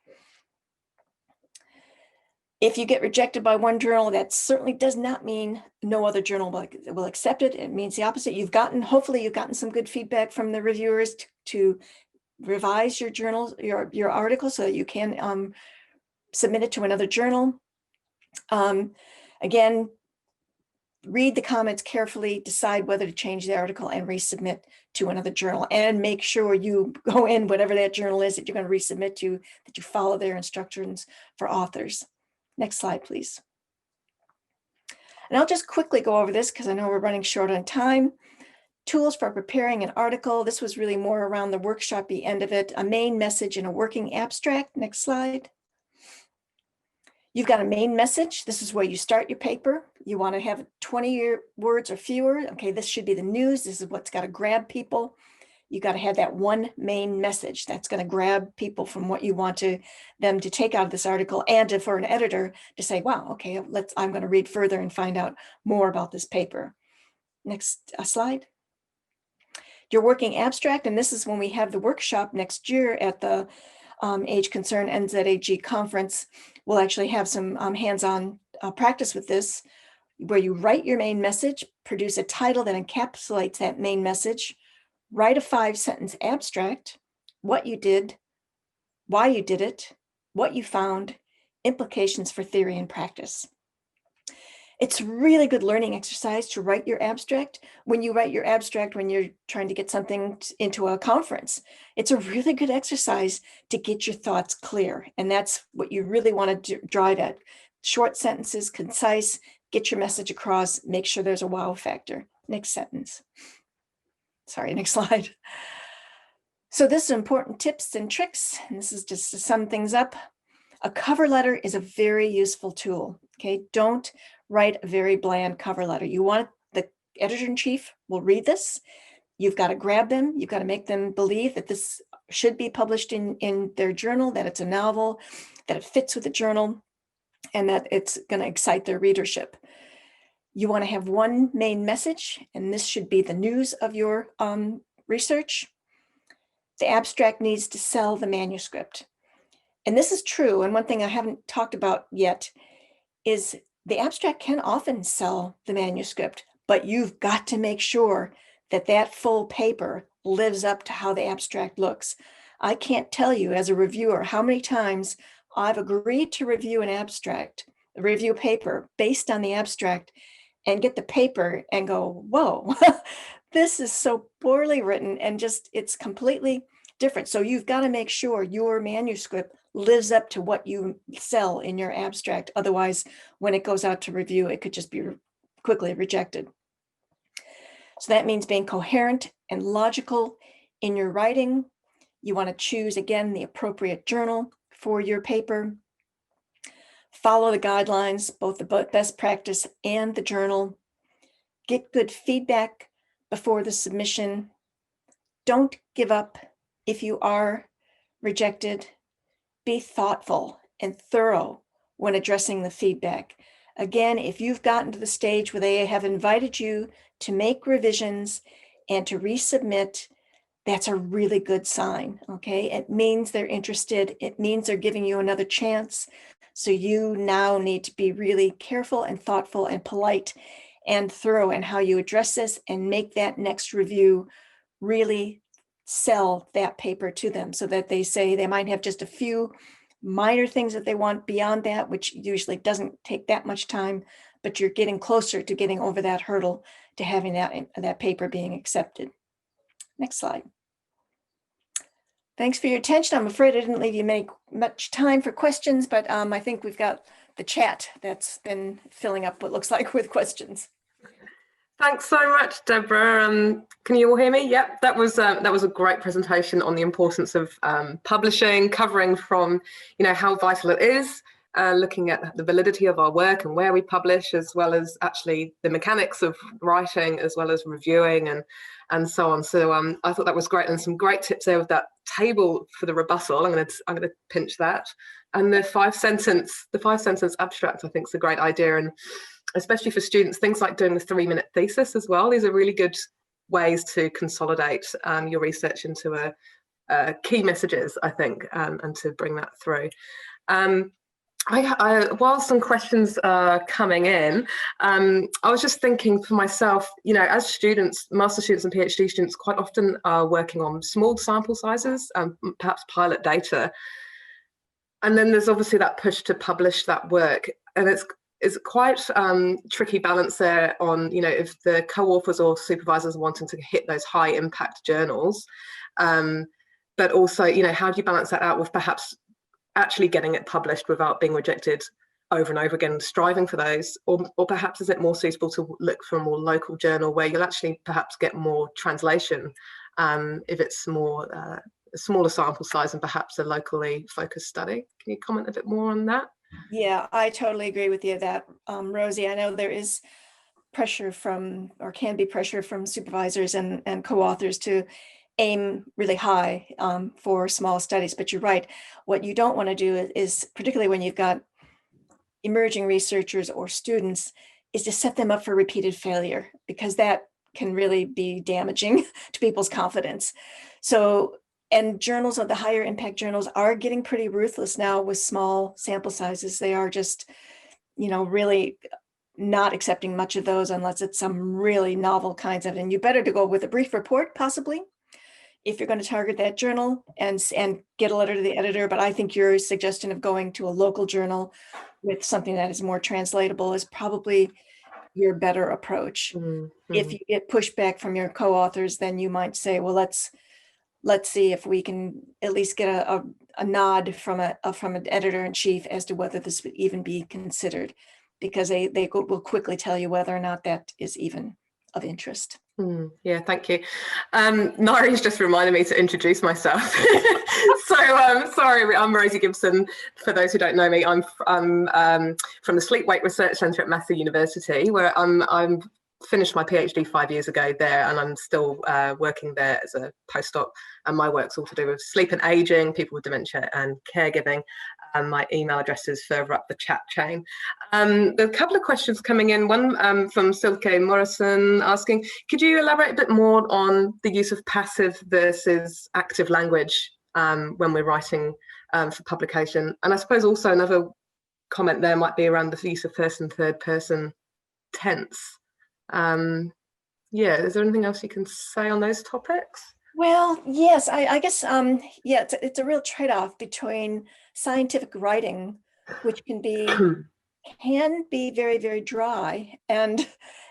[SPEAKER 3] If you get rejected by one journal, that certainly does not mean no other journal will accept it. It means the opposite. Hopefully you've gotten some good feedback from the reviewers to revise your journals, your article, so that you can submit it to another journal. Again, read the comments carefully, decide whether to change the article and resubmit to another journal, and make sure you go in whatever that journal is that you're going to resubmit to, that you follow their instructions for authors. Next slide, please. And I'll just quickly go over this because I know we're running short on time. Tools for preparing an article. This was really more around the workshop-y end of it. A main message and a working abstract. Next slide. You've got a main message. This is where you start your paper. You want to have 20 words or fewer. Okay, this should be the news. This is what's got to grab people. You got to have that one main message that's going to grab people from what you want them to take out of this article, and for an editor to say, wow, okay, I'm going to read further and find out more about this paper. Next slide. Your working abstract, and this is when we have the workshop next year at the Age Concern NZAG conference. We'll actually have some hands-on practice with this, where you write your main message, produce a title that encapsulates that main message, write a 5-sentence abstract, what you did, why you did it, what you found, implications for theory and practice. It's a really good learning exercise to write your abstract. When you write your abstract, when you're trying to get something into a conference, it's a really good exercise to get your thoughts clear. And that's what you really want to drive at. Short sentences, concise, get your message across, make sure there's a wow factor. Next sentence. Sorry, next slide. So this is important tips and tricks, and this is just to sum things up. A cover letter is a very useful tool. Okay, don't write a very bland cover letter. The editor-in-chief will read this. You've got to grab them. You've got to make them believe that this should be published in their journal, that it's a novel, that it fits with the journal, and that it's going to excite their readership. You want to have one main message, and this should be the news of your research. The abstract needs to sell the manuscript. And this is true. And one thing I haven't talked about yet is the abstract can often sell the manuscript, but you've got to make sure that that full paper lives up to how the abstract looks. I can't tell you as a reviewer how many times I've agreed to review an abstract, review paper based on the abstract, and get the paper and go, whoa, this is so poorly written and just it's completely different. So you've got to make sure your manuscript lives up to what you sell in your abstract. Otherwise, when it goes out to review, it could just be quickly rejected. So that means being coherent and logical in your writing. You want to choose, again, the appropriate journal for your paper. Follow the guidelines, both the best practice and the journal. Get good feedback before the submission. Don't give up if you are rejected. Be thoughtful and thorough when addressing the feedback. Again, if you've gotten to the stage where they have invited you to make revisions and to resubmit, that's a really good sign, okay? It means they're interested. It means they're giving you another chance. So you now need to be really careful and thoughtful and polite and thorough in how you address this and make that next review really sell that paper to them so that they say they might have just a few minor things that they want beyond that, which usually doesn't take that much time, but you're getting closer to getting over that hurdle to having that paper being accepted. Next slide. Thanks for your attention. I'm afraid I didn't leave you much time for questions, but I think we've got the chat that's been filling up what looks like with questions.
[SPEAKER 4] Thanks so much, Deborah. Can you all hear me? Yep, that was a great presentation on the importance of publishing, covering from, how vital it is, looking at the validity of our work and where we publish, as well as actually the mechanics of writing, as well as reviewing and so on. So I thought that was great, and some great tips there with that table for the rebuttal. I'm going to pinch that, and the five sentence abstract I think is a great idea, and especially for students, things like doing the 3-minute thesis as well. These are really good ways to consolidate your research into key messages, I think, and to bring that through. While some questions are coming in, I was just thinking for myself, as students, master students and PhD students quite often are working on small sample sizes, perhaps pilot data. And then there's obviously that push to publish that work. And it's quite tricky balance there on, if the co-authors or supervisors are wanting to hit those high impact journals, but also, how do you balance that out with perhaps actually getting it published without being rejected over and over again, striving for those, or perhaps is it more suitable to look for a more local journal where you'll actually perhaps get more translation if it's more a smaller sample size and perhaps a locally focused study? Can you comment a bit more on that?
[SPEAKER 3] Yeah, I totally agree with you that, Rosie. I know there is pressure or can be pressure from supervisors and co-authors to aim really high for small studies, but you're right. What you don't want to do is, particularly when you've got emerging researchers or students, is to set them up for repeated failure, because that can really be damaging to people's confidence. So, and journals of the higher impact journals are getting pretty ruthless now with small sample sizes. They are just, really not accepting much of those unless it's some really novel kinds of, and you better to go with a brief report, possibly, if you're going to target that journal and get a letter to the editor. But I think your suggestion of going to a local journal with something that is more translatable is probably your better approach. Mm-hmm. If you get pushback from your co-authors, then you might say, well, let's see if we can at least get a nod from an editor-in-chief as to whether this would even be considered, because they will quickly tell you whether or not that is even of interest.
[SPEAKER 4] Yeah, thank you. Nari's just reminded me to introduce myself. So sorry, I'm Rosie Gibson. For those who don't know me, I'm from the Sleep Wake Research Centre at Massey University, where I'm finished my PhD 5 years ago there, and I'm still working there as a postdoc, and my work's all to do with sleep and aging, people with dementia and caregiving. My email address is further up the chat chain. There are a couple of questions coming in, one from Silke Morrison asking, could you elaborate a bit more on the use of passive versus active language when we're writing for publication. And I suppose also another comment there might be around the use of first and third person tense. Yeah, is there anything else you can say on those topics?
[SPEAKER 3] Well, yes, I guess, yeah, it's a real trade-off between scientific writing, which can be very, very dry, and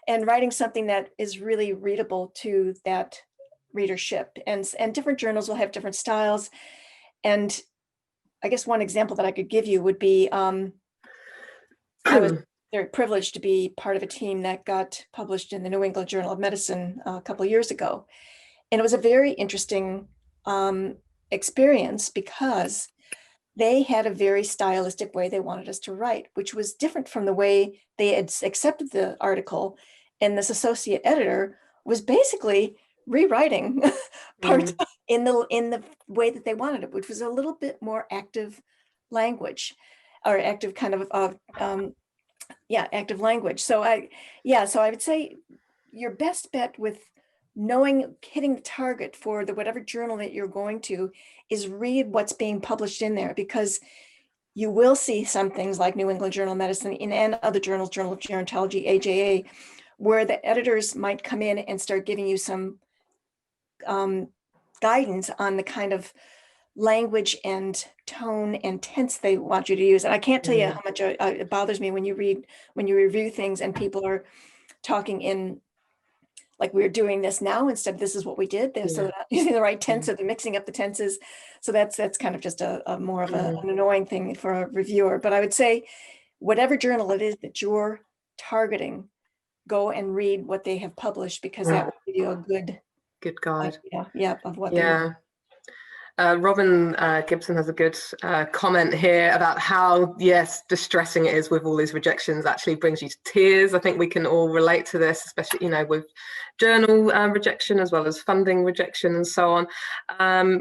[SPEAKER 3] writing something that is really readable to that readership. And different journals will have different styles. And I guess one example that I could give you would be, I was very privileged to be part of a team that got published in the New England Journal of Medicine a couple of years ago. And it was a very interesting experience because they had a very stylistic way they wanted us to write, which was different from the way they had accepted the article. And this associate editor was basically rewriting parts in the way that they wanted it, which was a little bit more active language, or active kind of active language. So I would say your best bet with hitting the target for whatever journal that you're going to is read what's being published in there, because you will see some things like New England Journal of Medicine and other journals, Journal of Gerontology, AJA, where the editors might come in and start giving you some guidance on the kind of language and tone and tense they want you to use. And I can't tell you how much it bothers me when you review things and people are talking in, like we're doing this now instead of this is what we did. So they're not using the right tense, or they're mixing up the tenses. So that's kind of just a more of an annoying thing for a reviewer. But I would say whatever journal it is that you're targeting, go and read what they have published, because that will give you a good
[SPEAKER 4] guide.
[SPEAKER 3] Of what
[SPEAKER 4] Robin Gibson has a good comment here about how, yes, distressing it is with all these rejections, actually brings you to tears. I think we can all relate to this, especially, with journal rejection as well as funding rejection and so on.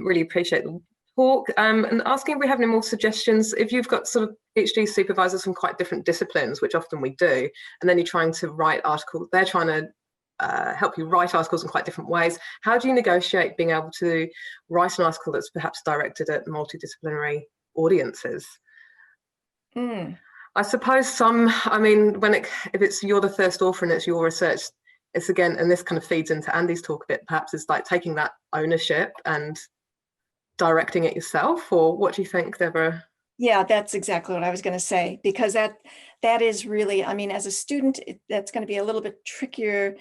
[SPEAKER 4] Really appreciate the talk, and asking if we have any more suggestions. If you've got sort of PhD supervisors from quite different disciplines, which often we do, and then you're trying to write articles, they're trying to help you write articles in quite different ways. How do you negotiate being able to write an article that's perhaps directed at multidisciplinary audiences? I suppose if it's you're the first author and it's your research, it's again, and this kind of feeds into Andy's talk a bit, perhaps it's like taking that ownership and directing it yourself. Or what do you think, Deborah?
[SPEAKER 3] Yeah, that's exactly what I was going to say, because that is really, as a student, that's going to be a little bit trickier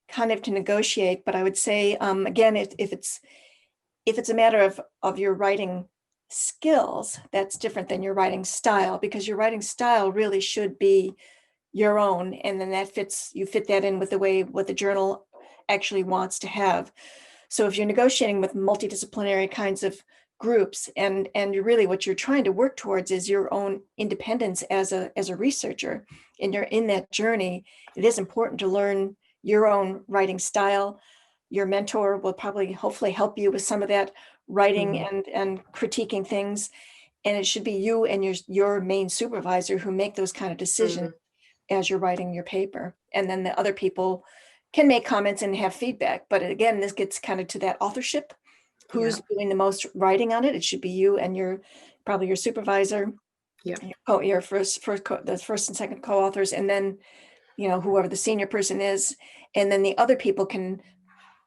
[SPEAKER 3] kind of to negotiate. But I would say, again, if it's a matter of your writing skills, that's different than your writing style, because your writing style really should be your own. And then you fit that in with what the journal actually wants to have. So if you're negotiating with multidisciplinary kinds of groups, and really what you're trying to work towards is your own independence as a researcher, and you're in that journey, it is important to learn your own writing style. Your mentor will probably hopefully help you with some of that writing and critiquing things. And it should be you and your main supervisor who make those kind of decisions as you're writing your paper. And then the other people can make comments and have feedback. But again, this gets kind of to that authorship. Who's doing the most writing on it? It should be you and probably your supervisor, your the first and second co-authors, and then whoever the senior person is, and then the other people can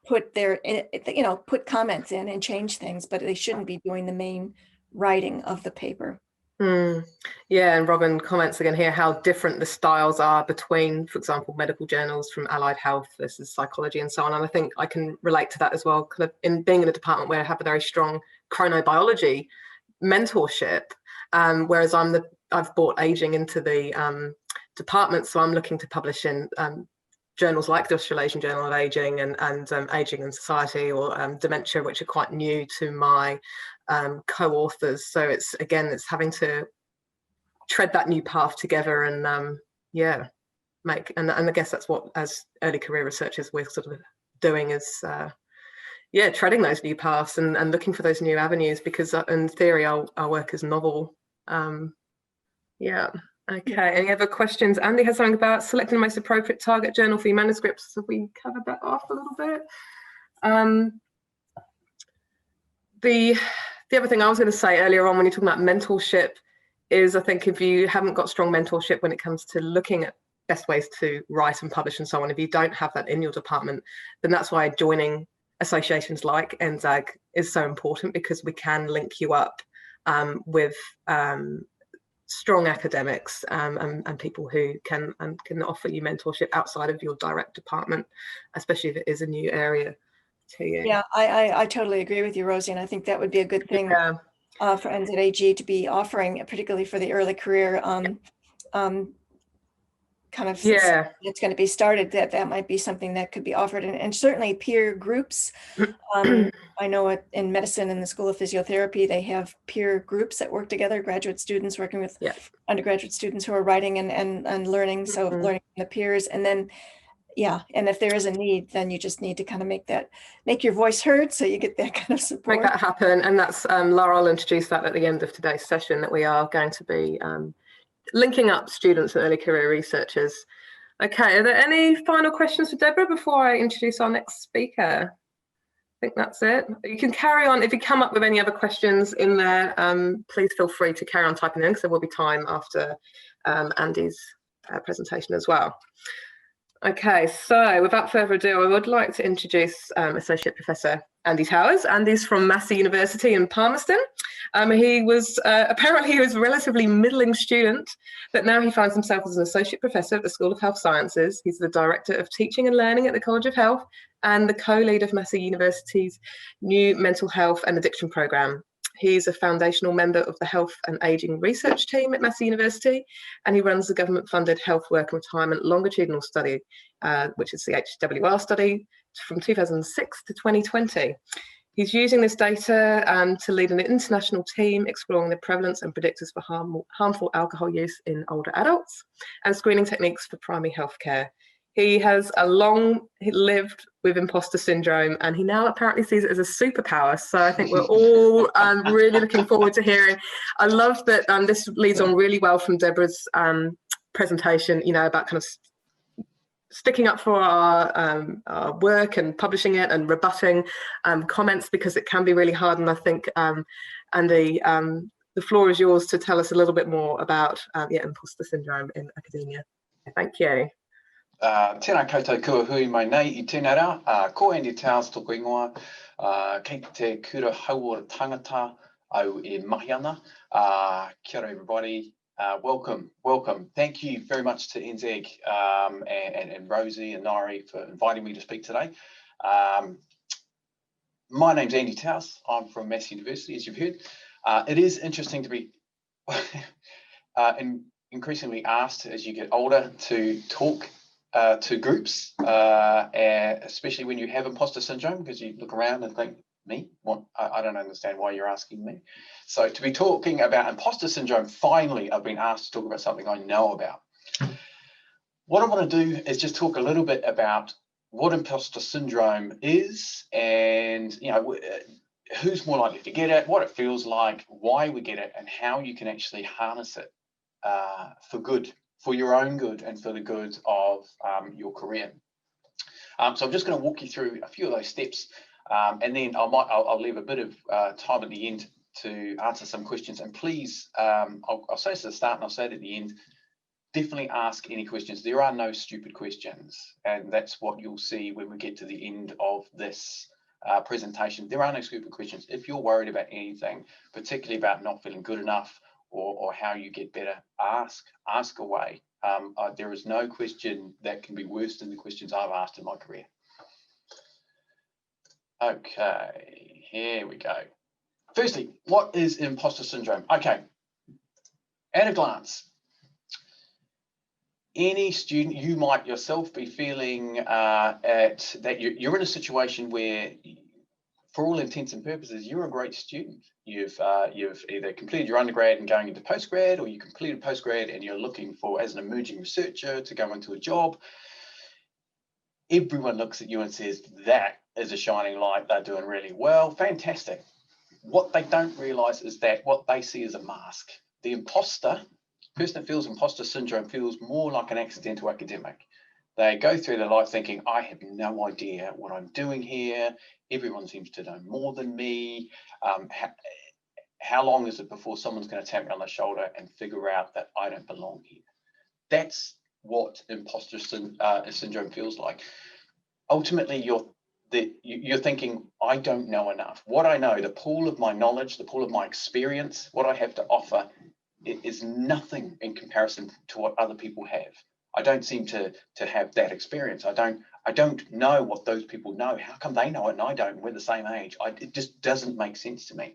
[SPEAKER 3] put put comments in and change things, but they shouldn't be doing the main writing of the paper.
[SPEAKER 4] Yeah, and Robin comments again here how different the styles are between, for example, medical journals from allied health versus psychology and so on. And I think I can relate to that as well, kind of in being in a department where I have a very strong chronobiology mentorship, whereas I've brought aging into the department, so I'm looking to publish in journals like the Australasian Journal of Aging and Aging and Society, or Dementia, which are quite new to my co-authors. So it's having to tread that new path together and make, and I guess that's what, as early career researchers, we're sort of doing is treading those new paths and looking for those new avenues, because in theory our work is novel. Okay, any other questions? Andy has something about selecting the most appropriate target journal for your manuscripts. Have we covered that off a little bit? The other thing I was going to say earlier on when you're talking about mentorship is, I think if you haven't got strong mentorship when it comes to looking at best ways to write and publish and so on, if you don't have that in your department, then that's why joining associations like NZAG is so important, because we can link you up with strong academics and people who can offer you mentorship outside of your direct department, especially if it is a new area to you.
[SPEAKER 3] Yeah, I totally agree with you, Rosie, and I think that would be a good thing for NZAG to be offering, particularly for the early career kind of it's going to be started, that might be something that could be offered, and certainly peer groups. I know in medicine, in the School of Physiotherapy, they have peer groups that work together, graduate students working with undergraduate students who are writing and learning, so learning from the peers. And then and if there is a need, then you just need to kind of make your voice heard, so you get that kind of support.
[SPEAKER 4] Make that happen. And that's Lara will introduce that at the end of today's session, that we are going to be linking up students and early career researchers. Okay, are there any final questions for Deborah before I introduce our next speaker? I think that's it. You can carry on. If you come up with any other questions in there, please feel free to carry on typing in, because there will be time after Andy's presentation as well. Okay, so without further ado, I would like to introduce Associate Professor Andy Towers. Andy's from Massey University in Palmerston. He was apparently he was a relatively middling student, but now he finds himself as an Associate Professor at the School of Health Sciences. He's the Director of Teaching and Learning at the College of Health and the co-lead of Massey University's new Mental Health and Addiction Programme. He's a foundational member of the Health and Ageing Research Team at Massey University, and he runs the government-funded Health Work and Retirement Longitudinal Study, which is the HWR study from 2006 to 2020. He's using this data to lead an international team exploring the prevalence and predictors for harmful alcohol use in older adults and screening techniques for primary healthcare. He has lived with imposter syndrome, and he now apparently sees it as a superpower. So I think we're all really looking forward to hearing. I love that this leads on really well from Deborah's presentation, you know, about kind of sticking up for our work and publishing it and rebutting comments, because it can be really hard. And I think, Andy, the floor is yours to tell us a little bit more about imposter syndrome in academia. Thank you.
[SPEAKER 5] Tēnā koutou kua hui mai nei I tēnā rā, ko Andy Towers tōku ingoa, kei te kura hauora tangata au e mahi ana. Kia ora everybody, welcome. Thank you very much to NZAG and Rosie and Nari for inviting me to speak today. My name's Andy Towers, I'm from Massey University, as you've heard. It is interesting to be increasingly asked as you get older to talk to groups, especially when you have imposter syndrome, because you look around and think, me? What? I don't understand why you're asking me. So to be talking about imposter syndrome, finally I've been asked to talk about something I know about. What I want to do is just talk a little bit about what imposter syndrome is, and who's more likely to get it, what it feels like, why we get it, and how you can actually harness it for good, for your own good and for the good of your career. So I'm just going to walk you through a few of those steps, and then I'll leave a bit of time at the end to answer some questions. And please, I'll say this at the start and I'll say it at the end, definitely ask any questions. There are no stupid questions, and that's what you'll see when we get to the end of this presentation. There are no stupid questions. If you're worried about anything, particularly about not feeling good enough, or how you get better, ask away. There is no question that can be worse than the questions I've asked in my career. Okay, here we go. Firstly, what is imposter syndrome? Okay, at a glance, any student, you might yourself be feeling that you're in a situation where, for all intents and purposes, you're a great student. You've either completed your undergrad and going into postgrad, or you completed postgrad and you're looking for, as an emerging researcher, to go into a job. Everyone looks at you and says, that is a shining light, they're doing really well, fantastic. What they don't realize is that what they see is a mask. The imposter, person that feels imposter syndrome, feels more like an accidental academic. They go through their life thinking, I have no idea what I'm doing here. Everyone seems to know more than me. how long is it before someone's going to tap me on the shoulder and figure out that I don't belong here? That's what imposter syndrome feels like. Ultimately, you're thinking, I don't know enough. What I know, the pool of my knowledge, the pool of my experience, what I have to offer is nothing in comparison to what other people have. I don't seem to have that experience. I don't know what those people know. How come they know it and I don't? And we're the same age. It just doesn't make sense to me.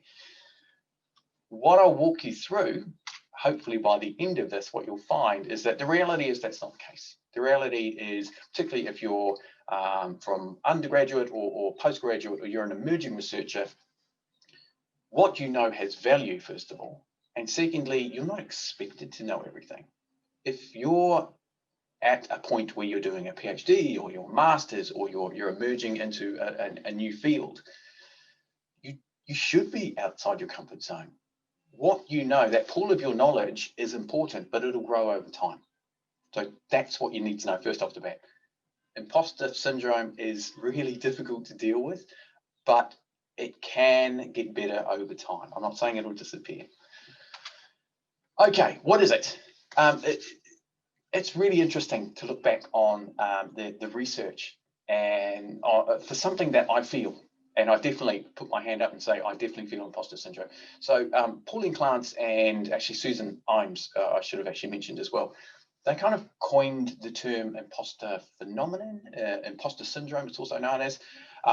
[SPEAKER 5] What I'll walk you through, hopefully by the end of this, what you'll find is that the reality is that's not the case. The reality is, particularly if you're from undergraduate or postgraduate, or you're an emerging researcher, what you know has value, first of all. And secondly, you're not expected to know everything. If you're at a point where you're doing a PhD or your master's, or you're emerging into a new field, you should be outside your comfort zone. What you know, that pool of your knowledge is important, but it'll grow over time. So that's what you need to know first off the bat. Imposter syndrome is really difficult to deal with, but it can get better over time. I'm not saying it'll disappear. Okay, what is it? It's really interesting to look back on the research and for something that I feel, and I definitely put my hand up and say I definitely feel imposter syndrome. So Pauline Clance and actually Susan Imes, I should have actually mentioned as well, they kind of coined the term imposter phenomenon, imposter syndrome, it's also known as,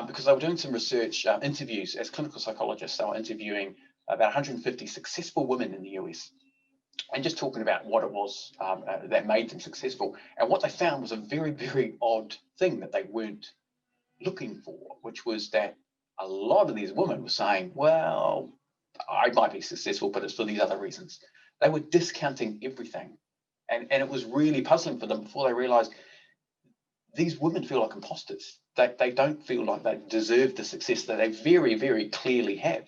[SPEAKER 5] because they were doing some research interviews as clinical psychologists. They were interviewing about 150 successful women in the US, and just talking about what it was that made them successful. And what they found was a very, very odd thing that they weren't looking for, which was that a lot of these women were saying, well, I might be successful, but it's for these other reasons. They were discounting everything. And it was really puzzling for them before they realized these women feel like imposters. They don't feel like they deserve the success that they very, very clearly have.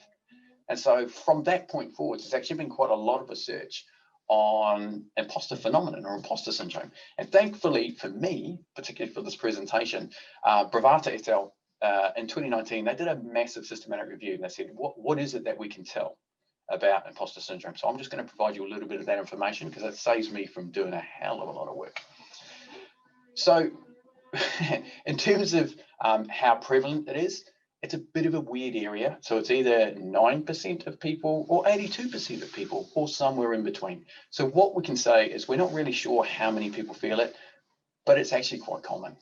[SPEAKER 5] And so from that point forward, there's actually been quite a lot of research on imposter phenomenon or imposter syndrome. And thankfully for me, particularly for this presentation, Bravata et al. In 2019, they did a massive systematic review, and they said, what is it that we can tell about imposter syndrome? So I'm just going to provide you a little bit of that information because it saves me from doing a hell of a lot of work. So in terms of how prevalent it is, it's a bit of a weird area. So it's either 9% of people or 82% of people or somewhere in between. So what we can say is we're not really sure how many people feel it, but it's actually quite common.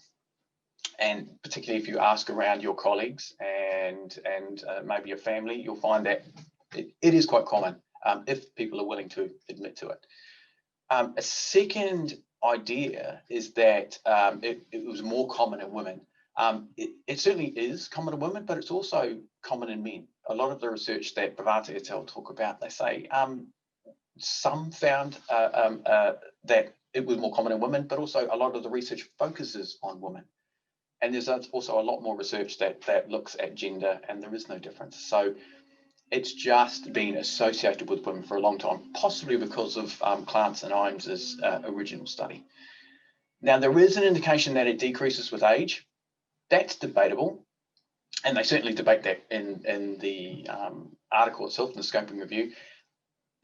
[SPEAKER 5] And particularly if you ask around your colleagues and maybe your family, you'll find that it is quite common if people are willing to admit to it. A second idea is that it was more common in women. It certainly is common in women, but it's also common in men. A lot of the research that Bravata et al. Talk about, they say some found that it was more common in women, but also a lot of the research focuses on women. And there's also a lot more research that looks at gender, and there is no difference. So it's just been associated with women for a long time, possibly because of Clance and Imes's original study. Now, there is an indication that it decreases with age. That's debatable, and they certainly debate that in the article itself, in the scoping review.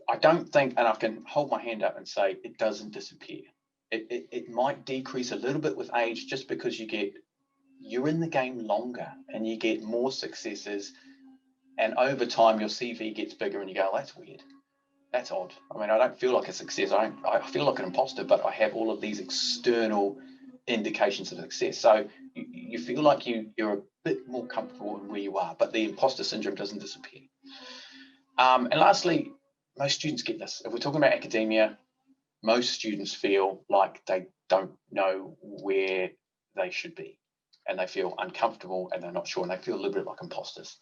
[SPEAKER 5] I don't think, and I can hold my hand up and say it doesn't disappear. It might decrease a little bit with age, just because you're in the game longer and you get more successes, and over time your CV gets bigger and you go, oh, that's weird, that's odd. I mean, I don't feel like a success. I feel like an imposter, but I have all of these external indications of success. So you feel like you're a bit more comfortable in where you are, but the imposter syndrome doesn't disappear. And lastly, most students get this. If we're talking about academia, most students feel like they don't know where they should be, and they feel uncomfortable and they're not sure, and they feel a little bit like imposters.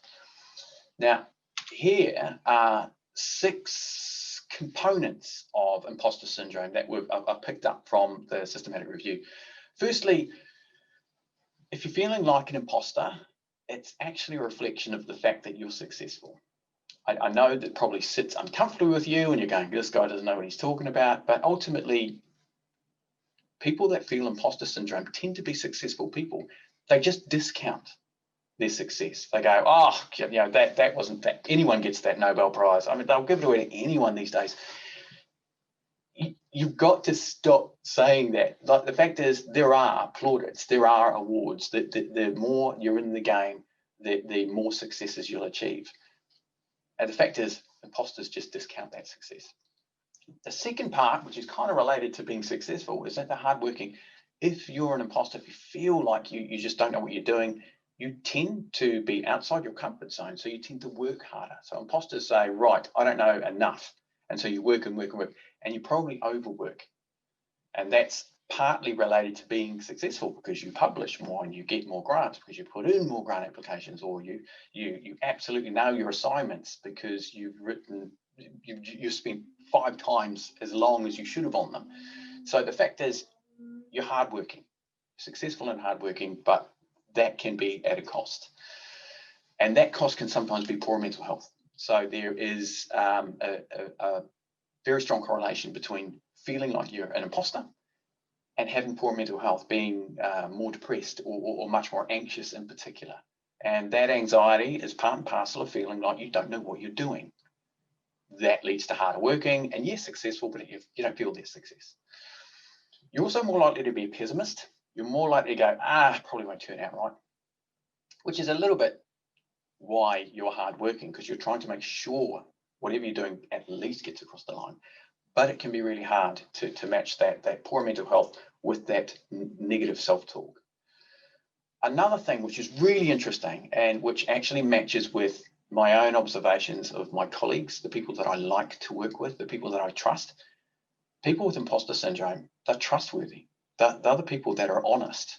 [SPEAKER 5] Now, here are 6 components of imposter syndrome that I've picked up from the systematic review. Firstly, if you're feeling like an imposter, it's actually a reflection of the fact that you're successful. I know that probably sits uncomfortably with you and you're going, this guy doesn't know what he's talking about, but ultimately, people that feel imposter syndrome tend to be successful people. They just discount their success. They go, oh, you know, that wasn't that. Anyone gets that Nobel Prize. I mean, they'll give it away to anyone these days. You've got to stop saying that. Like, the fact is, there are plaudits, there are awards. The more you're in the game, the more successes you'll achieve. And the fact is, imposters just discount that success. The second part, which is kind of related to being successful, is that the hardworking. If you're an imposter, if you feel like you just don't know what you're doing, you tend to be outside your comfort zone. So you tend to work harder. So imposters say, right, I don't know enough. And so you work and work and work, and you probably overwork. And that's partly related to being successful, because you publish more and you get more grants because you put in more grant applications, or you absolutely know your assignments because you've spent 5 times as long as you should have on them. So the fact is, you're hardworking, successful and hardworking, but that can be at a cost. And that cost can sometimes be poor mental health. So there is a very strong correlation between feeling like you're an imposter and having poor mental health, being more depressed or much more anxious in particular. And that anxiety is part and parcel of feeling like you don't know what you're doing. That leads to harder working, and yes, successful, but you don't feel there's success. You're also more likely to be a pessimist. You're more likely to go, probably won't turn out right, which is a little bit why you're hardworking, because you're trying to make sure whatever you're doing at least gets across the line. But it can be really hard to match that poor mental health with that negative self-talk. Another thing which is really interesting, and which actually matches with my own observations of my colleagues, the people that I like to work with, the people that I trust, people with imposter syndrome, they're trustworthy. They're the people that are honest.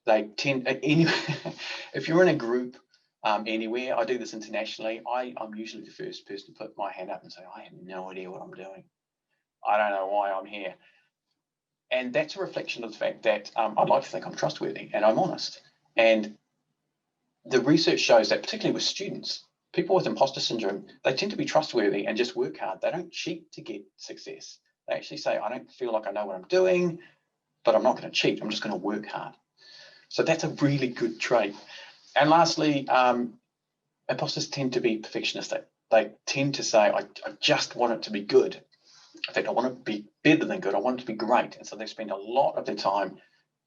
[SPEAKER 5] They tend, if you're in a group anywhere, I do this internationally, I'm usually the first person to put my hand up and say, I have no idea what I'm doing. I don't know why I'm here. And that's a reflection of the fact that I'd like to think I'm trustworthy and I'm honest. And the research shows that, particularly with students, people with imposter syndrome, they tend to be trustworthy and just work hard. They don't cheat to get success. They actually say, I don't feel like I know what I'm doing, but I'm not going to cheat. I'm just going to work hard. So that's a really good trait. And lastly, imposters tend to be perfectionistic. They tend to say, I just want it to be good. In fact, I want it to be better than good. I want it to be great. And so they spend a lot of their time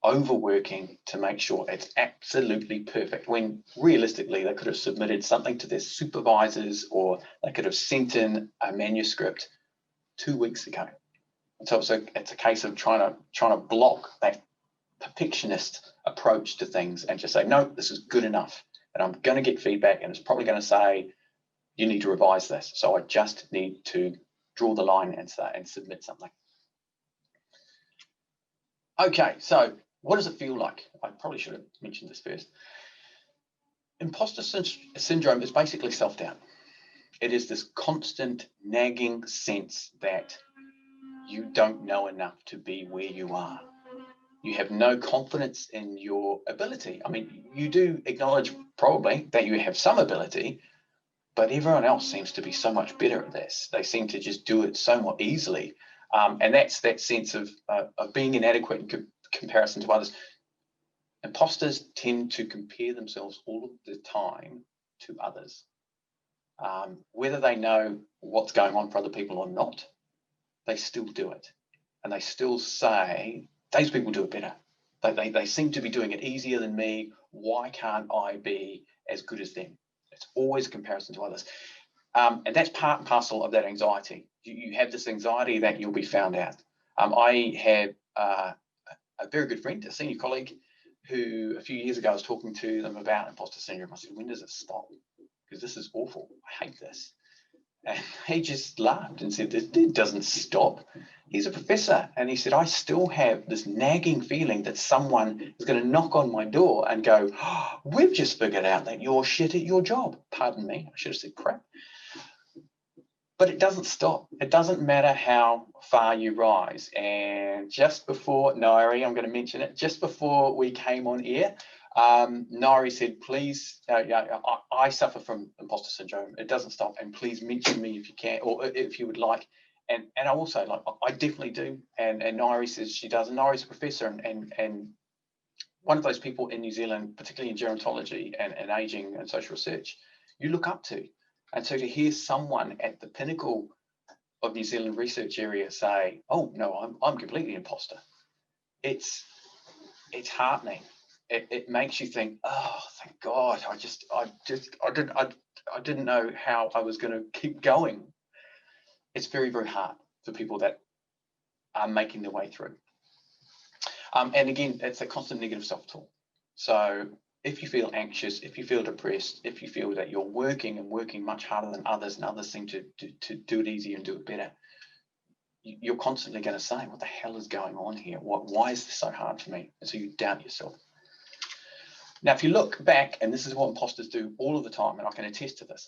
[SPEAKER 5] overworking to make sure it's absolutely perfect, when realistically they could have submitted something to their supervisors, or they could have sent in a manuscript 2 weeks ago. And so it's a case of trying to block that perfectionist approach to things and just say, no, this is good enough. And I'm going to get feedback, and it's probably going to say, you need to revise this. So I just need to draw the line and submit something. Okay, so what does it feel like? I probably should have mentioned this first. Imposter syndrome is basically self-doubt. It is this constant nagging sense that you don't know enough to be where you are. You have no confidence in your ability. I mean, you do acknowledge probably that you have some ability, but everyone else seems to be so much better at this. They seem to just do it so more easily. And that's that sense of being inadequate in comparison to others. Imposters tend to compare themselves all of the time to others. Whether they know what's going on for other people or not, they still do it. And they still say, those people do it better. They seem to be doing it easier than me. Why can't I be as good as them? It's always a comparison to others. And that's part and parcel of that anxiety. You have this anxiety that you'll be found out. I have a very good friend, a senior colleague, who a few years ago I was talking to them about imposter syndrome. I said, when does it stop? Because this is awful. I hate this. And he just laughed and said, it doesn't stop. He's a professor. And he said, I still have this nagging feeling that someone is going to knock on my door and go, oh, we've just figured out that you're shit at your job. Pardon me. I should have said crap. But it doesn't stop. It doesn't matter how far you rise. And just before, Nairi, I'm going to mention it, just before we came on air, Nairi said, please, I suffer from imposter syndrome. It doesn't stop. And please mention me if you can, or if you would like. And I also, like, I definitely do. And Nairi says she does. And Nairi's a professor. And one of those people in New Zealand, particularly in gerontology and aging and social research, you look up to. And so to hear someone at the pinnacle of New Zealand research area say, "Oh no, I'm completely imposter," it's heartening. It makes you think, "Oh, thank God! I didn't know how I was going to keep going." It's very, very hard for people that are making their way through. And again, it's a constant negative self-talk. So if you feel anxious, if you feel depressed, if you feel that you're working much harder than others, and others seem to do it easier and do it better, you're constantly going to say, "What the hell is going on here? Why is this so hard for me?" And so you doubt yourself. Now, if you look back, and this is what imposters do all of the time, and I can attest to this.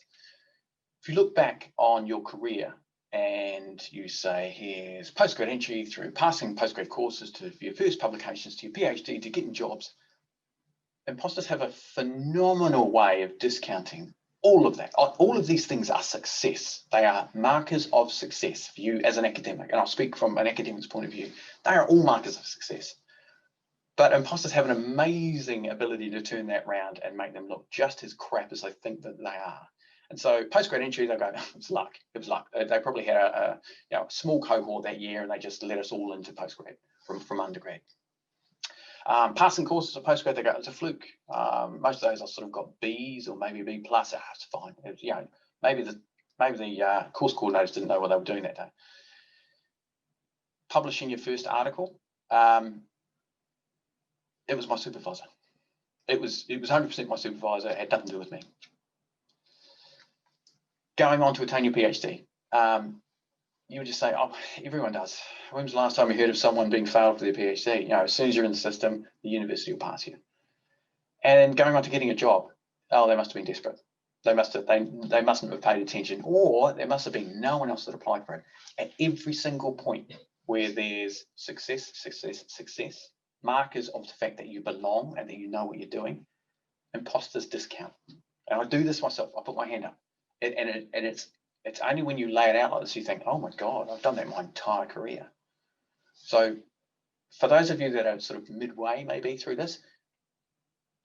[SPEAKER 5] If you look back on your career and you say, here's postgrad entry through passing postgrad courses to your first publications to your PhD to getting jobs, imposters have a phenomenal way of discounting all of that. All of these things are success. They are markers of success for you as an academic. And I'll speak from an academic's point of view. They are all markers of success. But imposters have an amazing ability to turn that round and make them look just as crap as they think that they are. And so postgrad entry, they go, "It was luck. It was luck." They probably had a small cohort that year, and they just let us all into postgrad from undergrad. Passing courses of postgrad, they go, "It's a fluke." Most of those I sort of got Bs or maybe B plus. It's fine. Maybe the course coordinators didn't know what they were doing that day. Publishing your first article. It was my supervisor. It was 100% my supervisor. It had nothing to do with me. Going on to attain your PhD, you would just say, "Oh, everyone does. When was the last time you heard of someone being failed for their PhD? As soon as you're in the system, the university will pass you." And going on to getting a job, "Oh, they must have been desperate. They mustn't have paid attention, or there must have been no one else that applied for it." At every single point where there's success, markers of the fact that you belong and that you know what you're doing, imposters discount. And I do this myself. I put my hand up, and it's only when you lay it out like this you think, "Oh my God, I've done that my entire career." So for those of you that are sort of midway maybe through this,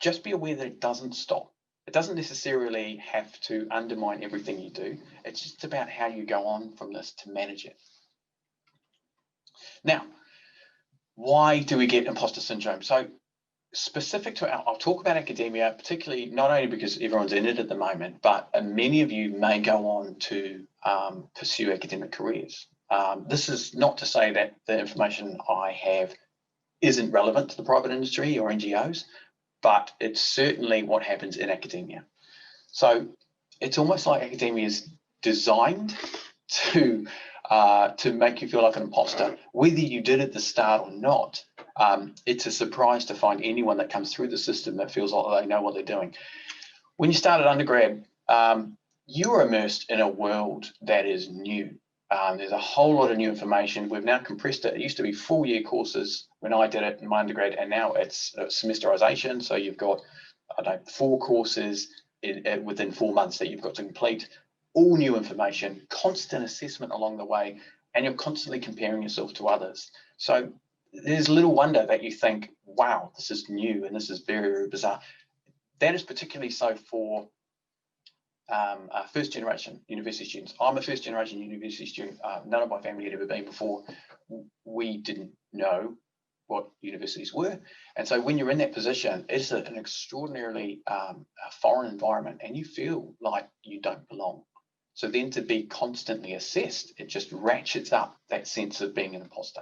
[SPEAKER 5] just be aware that it doesn't stop. It doesn't necessarily have to undermine everything you do. It's just about how you go on from this to manage it. Now, why do we get imposter syndrome? So specific to I'll talk about academia, particularly not only because everyone's in it at the moment, but many of you may go on to pursue academic careers. This is not to say that the information I have isn't relevant to the private industry or NGOs, but it's certainly what happens in academia. So it's almost like academia is designed to make you feel like an imposter, whether you did at the start or not. It's a surprise to find anyone that comes through the system that feels like they know what they're doing. When you started undergrad, you were immersed in a world that is new. There's a whole lot of new information. We've now compressed it. It used to be 4-year courses when I did it in my undergrad, and now it's semesterization. So you've got 4 courses within 4 months that you've got to complete. All new information, constant assessment along the way, and you're constantly comparing yourself to others. So there's little wonder that you think, "Wow, this is new and this is very, very bizarre." That is particularly so for first generation university students. I'm a first generation university student. None of my family had ever been before. We didn't know what universities were. And so when you're in that position, it's an extraordinarily foreign environment, and you feel like you don't belong. So then to be constantly assessed, it just ratchets up that sense of being an imposter.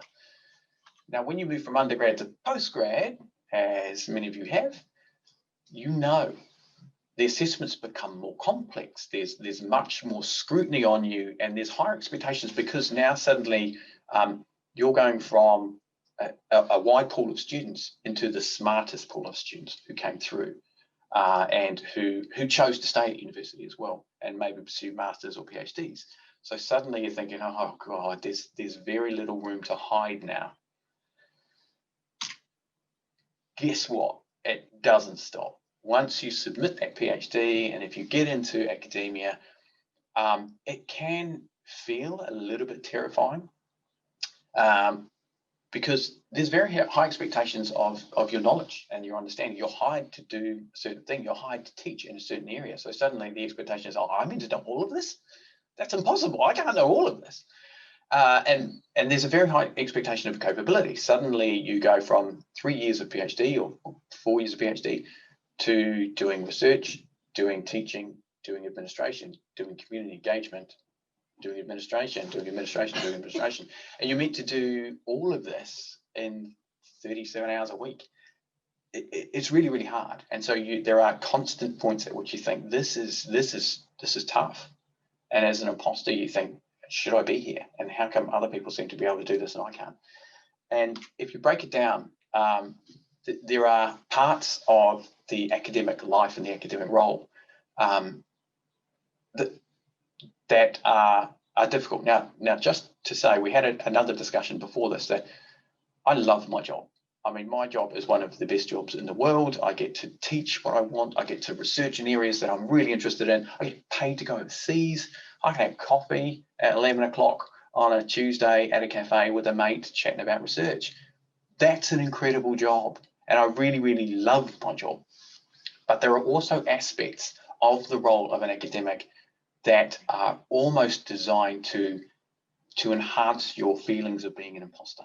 [SPEAKER 5] Now, when you move from undergrad to postgrad, as many of you have, you know the assessments become more complex. There's much more scrutiny on you, and there's higher expectations, because now suddenly you're going from a wide pool of students into the smartest pool of students who came through and who chose to stay at university as well and maybe pursue masters or PhDs. So suddenly you're thinking, "Oh God, there's very little room to hide now." Guess what? It doesn't stop. Once you submit that PhD, and if you get into academia, it can feel a little bit terrifying. because there's very high expectations of your knowledge and your understanding. You're hired to do a certain thing. You're hired to teach in a certain area. So suddenly the expectation is, oh, I'm meant to know all of this? That's impossible. I can't know all of this. And there's a very high expectation of capability. Suddenly you go from 3 years of PhD or 4 years of PhD to doing research, doing teaching, doing administration, doing community engagement, doing administration, and you're meant to do all of this in 37 hours a week. It's really, really hard. And so there are constant points at which you think this is tough. And as an imposter, you think, should I be here? And how come other people seem to be able to do this and I can't? And if you break it down, there are parts of the academic life and the academic role that are difficult. Now, just to say, we had another discussion before this, that I love my job. I mean, my job is one of the best jobs in the world. I get to teach what I want. I get to research in areas that I'm really interested in. I get paid to go overseas. I can have coffee at 11 o'clock on a Tuesday at a cafe with a mate chatting about research. That's an incredible job. And I really, really love my job. But there are also aspects of the role of an academic that are almost designed to enhance your feelings of being an imposter.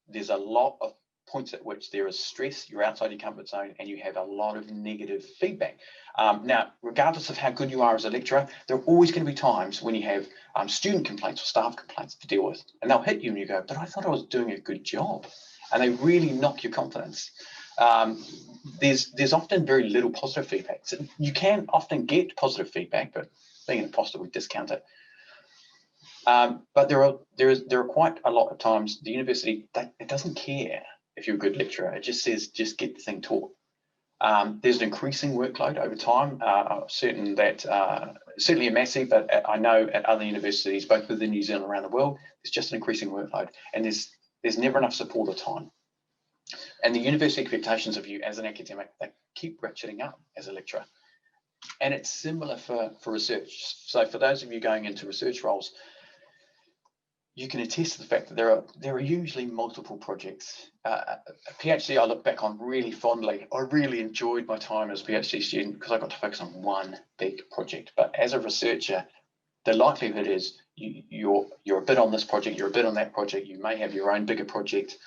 [SPEAKER 5] There's a lot of points at which there is stress, you're outside your comfort zone, and you have a lot of negative feedback. Now, regardless of how good you are as a lecturer, there are always going to be times when you have student complaints or staff complaints to deal with, and they'll hit you and you go, but I thought I was doing a good job. And they really knock your confidence. There's often very little positive feedback. So you can often get positive feedback, but being an imposter, we discount it. But there are quite a lot of times the university, it doesn't care if you're a good lecturer. It just says, just get the thing taught. There's an increasing workload over time. I'm certain that certainly a massive, but I know at other universities, both within New Zealand and around the world, there's just an increasing workload, and there's never enough support or time. And the university expectations of you as an academic, they keep ratcheting up as a lecturer. And it's similar for research. So for those of you going into research roles, you can attest to the fact that there are usually multiple projects. A PhD I look back on really fondly. I really enjoyed my time as a PhD student because I got to focus on one big project. But as a researcher, the likelihood is you're a bit on this project, you're a bit on that project, you may have your own bigger project,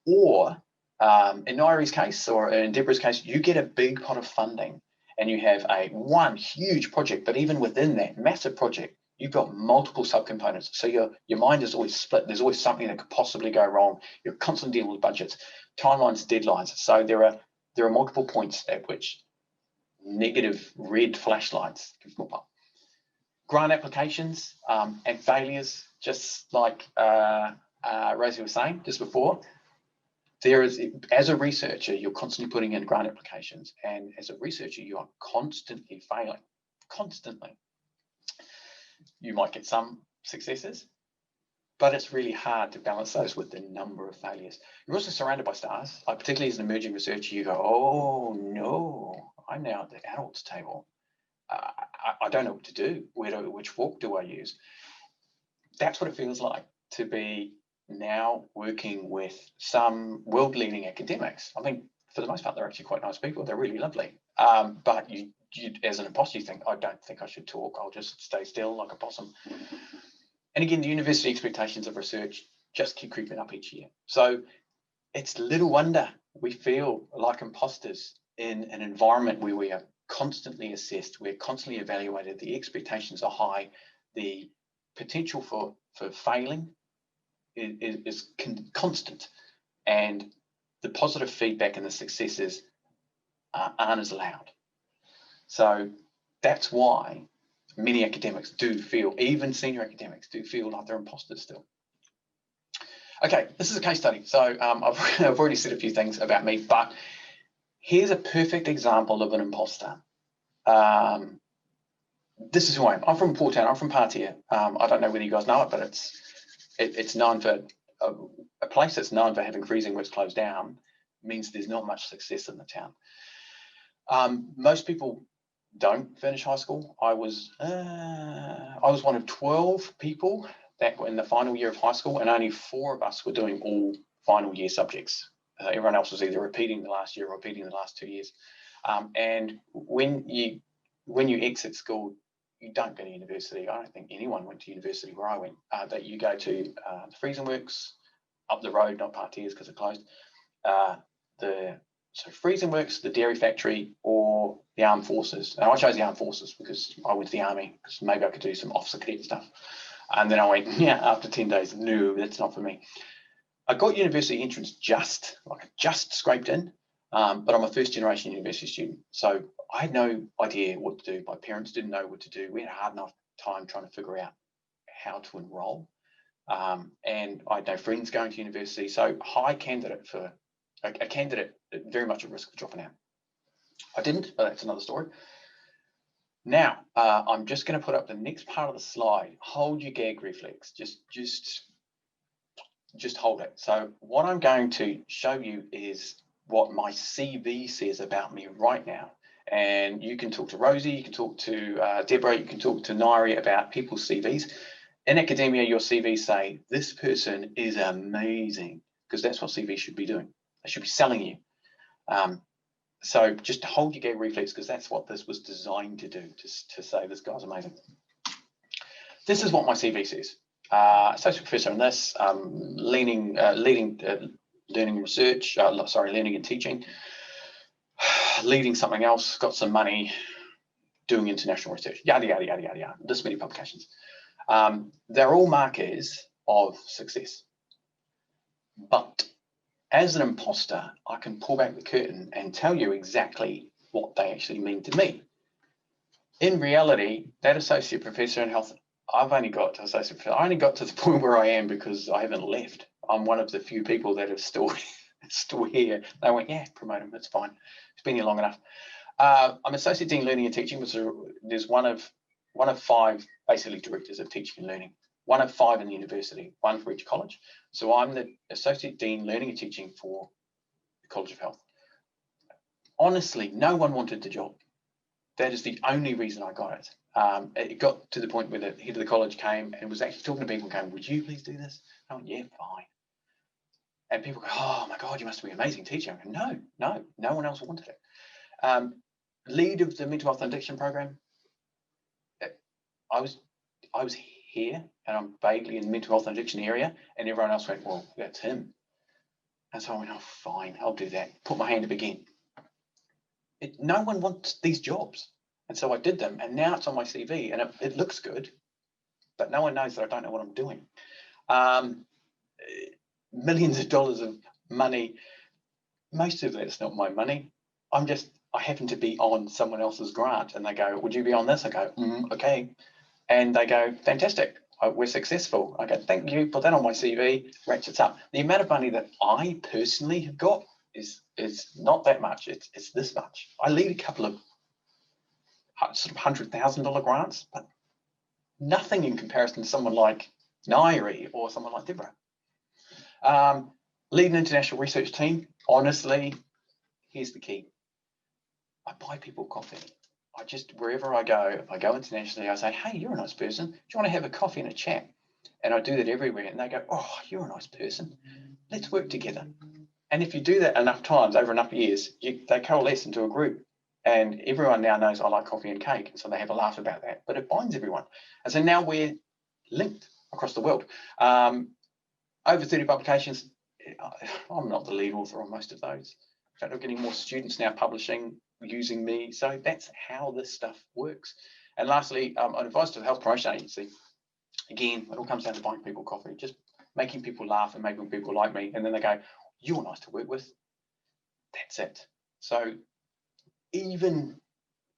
[SPEAKER 5] or in Nairi's case or in Deborah's case, you get a big pot of funding and you have one huge project, but even within that massive project, you've got multiple subcomponents. So your mind is always split. There's always something that could possibly go wrong. You're constantly dealing with budgets, timelines, deadlines. So there are multiple points at which negative red flashlights can pop up. Grant applications and failures, just like Rosie was saying just before, as a researcher, you're constantly putting in grant applications, and as a researcher, you are constantly failing, constantly. You might get some successes, but it's really hard to balance those with the number of failures. You're also surrounded by stars, particularly as an emerging researcher. You go, oh no, I'm now at the adults table. I don't know what to do. Which fork do I use? That's what it feels like to be now working with some world-leading academics. I mean, for the most part, they're actually quite nice people. They're really lovely. But you, as an imposter, you think, I don't think I should talk. I'll just stay still like a possum. And again, the university expectations of research just keep creeping up each year. So it's little wonder we feel like imposters in an environment where we are constantly assessed, we're constantly evaluated, the expectations are high, the potential for failing is constant, and the positive feedback and the successes aren't as loud. So that's why many academics do feel, even senior academics do feel like they're imposters still. Okay, this is a case study. So I've already said a few things about me, but here's a perfect example of an imposter. This is who I am. I'm from Port Town. I'm from Paotearoa. I don't know whether you guys know it, but it's known for a place that's known for having freezing works closed down means there's not much success in the town. Most people don't finish high school. I was one of 12 people that were in the final year of high school, and only 4 of us were doing all final year subjects. Everyone else was either repeating the last year or repeating the last 2 years. And when you exit school, you don't go to university. I don't think anyone went to university where I went. That you go to the freezing works up the road, not Partiers because it closed. So freezing works, the dairy factory, or the armed forces. And I chose the armed forces because I went to the army, because maybe I could do some officer cadet stuff. And then I went, yeah, after 10 days, no, that's not for me. I got university entrance just scraped in, but I'm a first generation university student. So I had no idea what to do. My parents didn't know what to do. We had a hard enough time trying to figure out how to enroll. And I had no friends going to university. So high candidate for a candidate very much at risk of dropping out. I didn't, but that's another story. Now, I'm just going to put up the next part of the slide. Hold your gag reflex. Just hold it. So what I'm going to show you is what my CV says about me right now. And you can talk to Rosie, you can talk to Deborah, you can talk to Nairi about people's CVs. In academia, your CVs say, this person is amazing, because that's what CVs should be doing. They should be selling you. So just hold your gag reflex, because that's what this was designed to do, to say this guy's amazing. This is what my CV says. Associate professor in this, leading learning and research, learning and teaching, leading something else, got some money, doing international research, yada, yada, yada, yada, yada, this many publications. They're all markers of success. But as an imposter, I can pull back the curtain and tell you exactly what they actually mean to me. In reality, that associate professor in health, I've only got to associate professor. I only got to the point where I am because I haven't left. I'm one of the few people that are still here. They went, yeah, promote him, that's fine. It's been here long enough. I'm associate dean learning and teaching, which there's one of 5 basically directors of teaching and learning. 1 of 5 in the university, 1 for each college. So I'm the Associate Dean Learning and Teaching for the College of Health. Honestly, no one wanted the job. That is the only reason I got it. It got to the point where the head of the college came and was actually talking to people going, would you please do this? I went, yeah, fine. And people go, oh my God, you must be an amazing teacher. I go, no one else wanted it. Lead of the mental health and addiction program. I was here and I'm vaguely in the mental health and addiction area, and everyone else went, well, that's him. And so I went, oh, fine, I'll do that. Put my hand up again. No one wants these jobs. And so I did them, and now it's on my CV, and it looks good, but no one knows that I don't know what I'm doing. Millions of dollars of money. Most of that's not my money. I happen to be on someone else's grant, and they go, would you be on this? I go, okay. And they go, fantastic, we're successful. I go, thank you, put that on my CV, ratchets up. The amount of money that I personally have got is not that much, it's this much. I lead a couple of sort of $100,000 grants, but nothing in comparison to someone like Nairi or someone like Deborah. Lead an international research team, honestly, here's the key. I buy people coffee. Wherever I go, if I go internationally, I say, hey, you're a nice person. Do you want to have a coffee and a chat? And I do that everywhere. And they go, oh, you're a nice person. Let's work together. And if you do that enough times, over enough years, they coalesce into a group. And everyone now knows I like coffee and cake. And so they have a laugh about that. But it binds everyone. And so now we're linked across the world. Over 30 publications. I'm not the lead author on most of those. In fact, I'm getting more students now publishing using me. So that's how this stuff works. And lastly, I'm advised to the Health Promotion Agency. Again, it all comes down to buying people coffee, just making people laugh and making people like me. And then they go, you're nice to work with. That's it. So even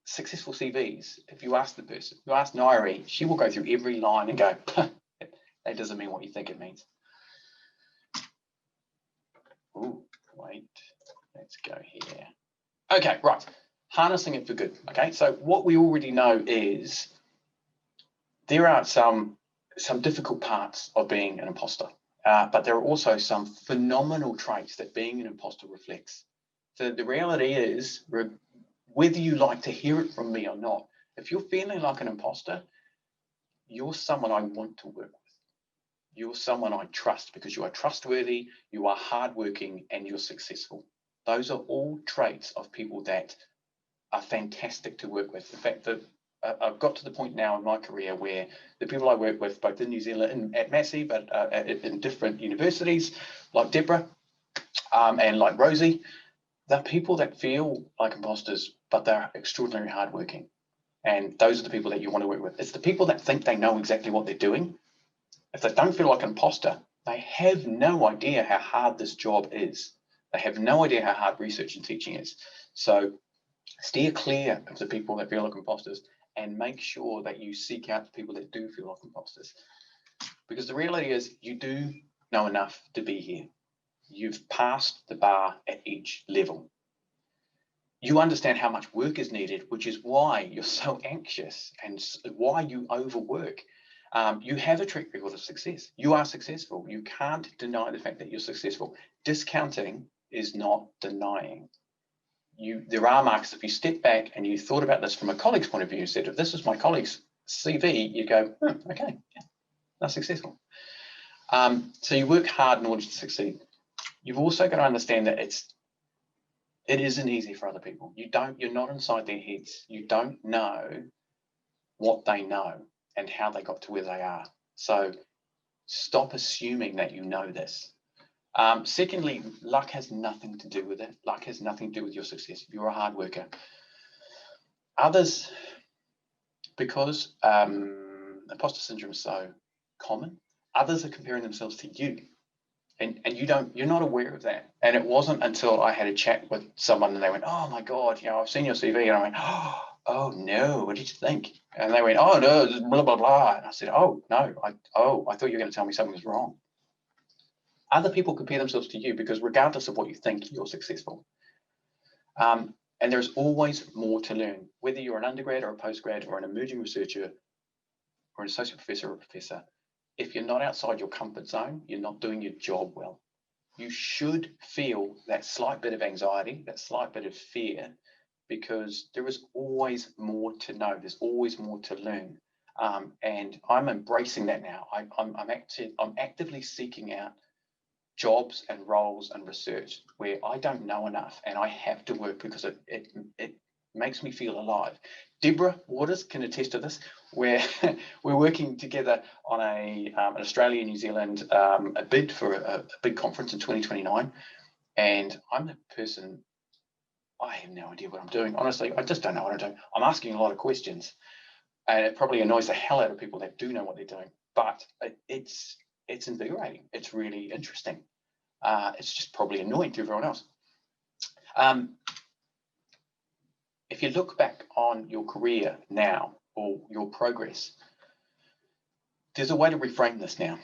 [SPEAKER 5] successful CVs, if you ask the person, you ask Nairi, she will go through every line and go, that doesn't mean what you think it means. Ooh, wait, let's go here. Okay, right, harnessing it for good. Okay, so what we already know is there are some difficult parts of being an imposter, but there are also some phenomenal traits that being an imposter reflects. So the reality is, whether you like to hear it from me or not, if you're feeling like an imposter, you're someone I want to work with. You're someone I trust because you are trustworthy, you are hardworking, and you're successful. Those are all traits of people that are fantastic to work with. In fact, I've got to the point now in my career where the people I work with, both in New Zealand at Massey, but in different universities, like Deborah and like Rosie, they're people that feel like imposters, but they're extraordinarily hardworking. And those are the people that you want to work with. It's the people that think they know exactly what they're doing. If they don't feel like an imposter, they have no idea how hard this job is. They have no idea how hard research and teaching is. So steer clear of the people that feel like imposters and make sure that you seek out the people that do feel like imposters. Because the reality is you do know enough to be here. You've passed the bar at each level. You understand how much work is needed, which is why you're so anxious and why you overwork. You have a track record of success. You are successful. You can't deny the fact that you're successful. Discounting is not denying. There are marks. If you step back and you thought about this from a colleague's point of view, instead of this is my colleague's CV, you go, okay, yeah, they're successful. So you work hard in order to succeed. You've also got to understand that it isn't easy for other people. You're not inside their heads. You don't know what they know and how they got to where they are. So stop assuming that you know this. Secondly, luck has nothing to do with it. Luck has nothing to do with your success. You're a hard worker. Others, because imposter syndrome is so common, others are comparing themselves to you. And you're not aware of that. And it wasn't until I had a chat with someone and they went, oh my God, I've seen your CV. And I went, oh no, what did you think? And they went, oh no, blah, blah, blah. And I said, oh no, I thought you were going to tell me something was wrong. Other people compare themselves to you because regardless of what you think, you're successful. And there's always more to learn, whether you're an undergrad or a postgrad or an emerging researcher or an associate professor or a professor. If you're not outside your comfort zone, you're not doing your job well. You should feel that slight bit of anxiety, that slight bit of fear, because there is always more to know. There's always more to learn. And I'm embracing that now. I'm actively seeking out jobs and roles and research where I don't know enough and I have to work because it makes me feel alive. Deborah Waters can attest to this, where we're working together on an Australia, New Zealand, a bid for a big conference in 2029. And I'm the person, I have no idea what I'm doing. Honestly, I just don't know what I'm doing. I'm asking a lot of questions and it probably annoys the hell out of people that do know what they're doing, but it's invigorating. It's really interesting. It's just probably annoying to everyone else. If you look back on your career now or your progress, there's a way to reframe this now.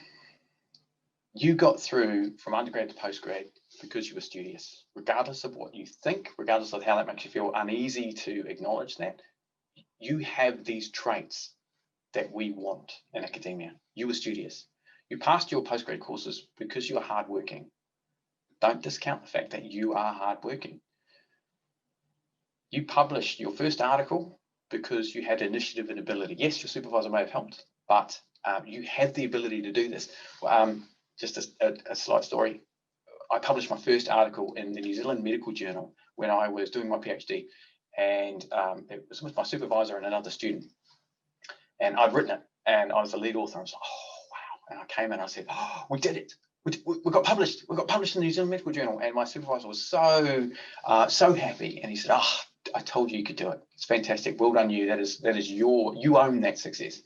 [SPEAKER 5] You got through from undergrad to postgrad because you were studious. Regardless of what you think, regardless of how that makes you feel uneasy to acknowledge that, you have these traits that we want in academia. You were studious. You passed your postgrad courses because you are hardworking. Don't discount the fact that you are hardworking. You published your first article because you had initiative and ability. Yes, your supervisor may have helped, but you have the ability to do this. Just a slight story. I published my first article in the New Zealand Medical Journal when I was doing my PhD, and it was with my supervisor and another student. And I'd written it, and I was the lead author. I was like, oh, wow. And I came in and I said, oh, we did it. We got published. We got published in the New Zealand Medical Journal. And my supervisor was so happy. And he said, oh, I told you you could do it. It's fantastic. Well done, you. That is you own that success.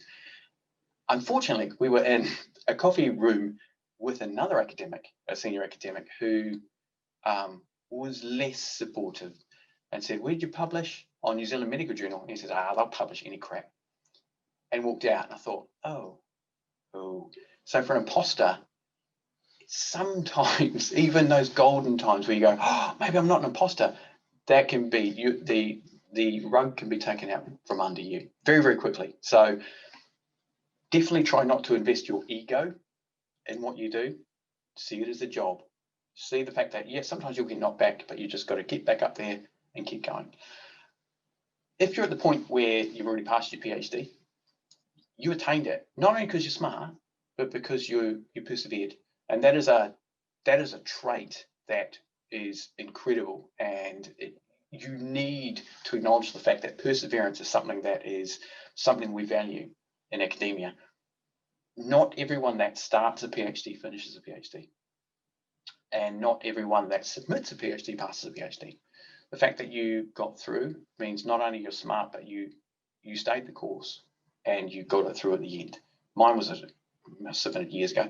[SPEAKER 5] Unfortunately, we were in a coffee room with another academic, a senior academic, who was less supportive and said, where did you publish? On New Zealand Medical Journal. And he said, they'll publish any crap. And walked out. And I thought, oh. So for an imposter, sometimes even those golden times where you go, oh, maybe I'm not an imposter, that can be the rug can be taken out from under you very, very quickly. So definitely try not to invest your ego in what you do. See it as a job. See the fact that, yes, sometimes you'll get knocked back, but you just got to get back up there and keep going. If you're at the point where you've already passed your PhD, you attained it, not only because you're smart, but because you persevered. And that is a trait that is incredible, and you need to acknowledge the fact that perseverance is something we value in academia. Not everyone that starts a PhD finishes a PhD, and not everyone that submits a PhD passes a PhD. The fact that you got through means not only you're smart, but you stayed the course and you got it through at the end. Mine was 7 years ago,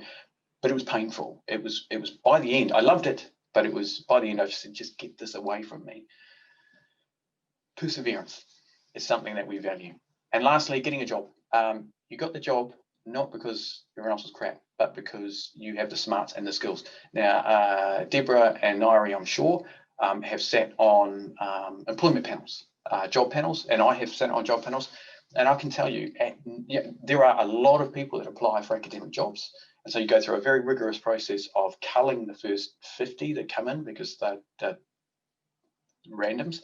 [SPEAKER 5] but it was painful. It was by the end, I loved it, but it was by the end, I just said, just get this away from me. Perseverance is something that we value. And lastly, getting a job. You got the job not because everyone else was crap, but because you have the smarts and the skills. Now, Deborah and Nairi, I'm sure, have sat on employment panels, job panels, and I have sat on job panels. And I can tell you, there are a lot of people that apply for academic jobs. And so you go through a very rigorous process of culling the first 50 that come in because they're randoms.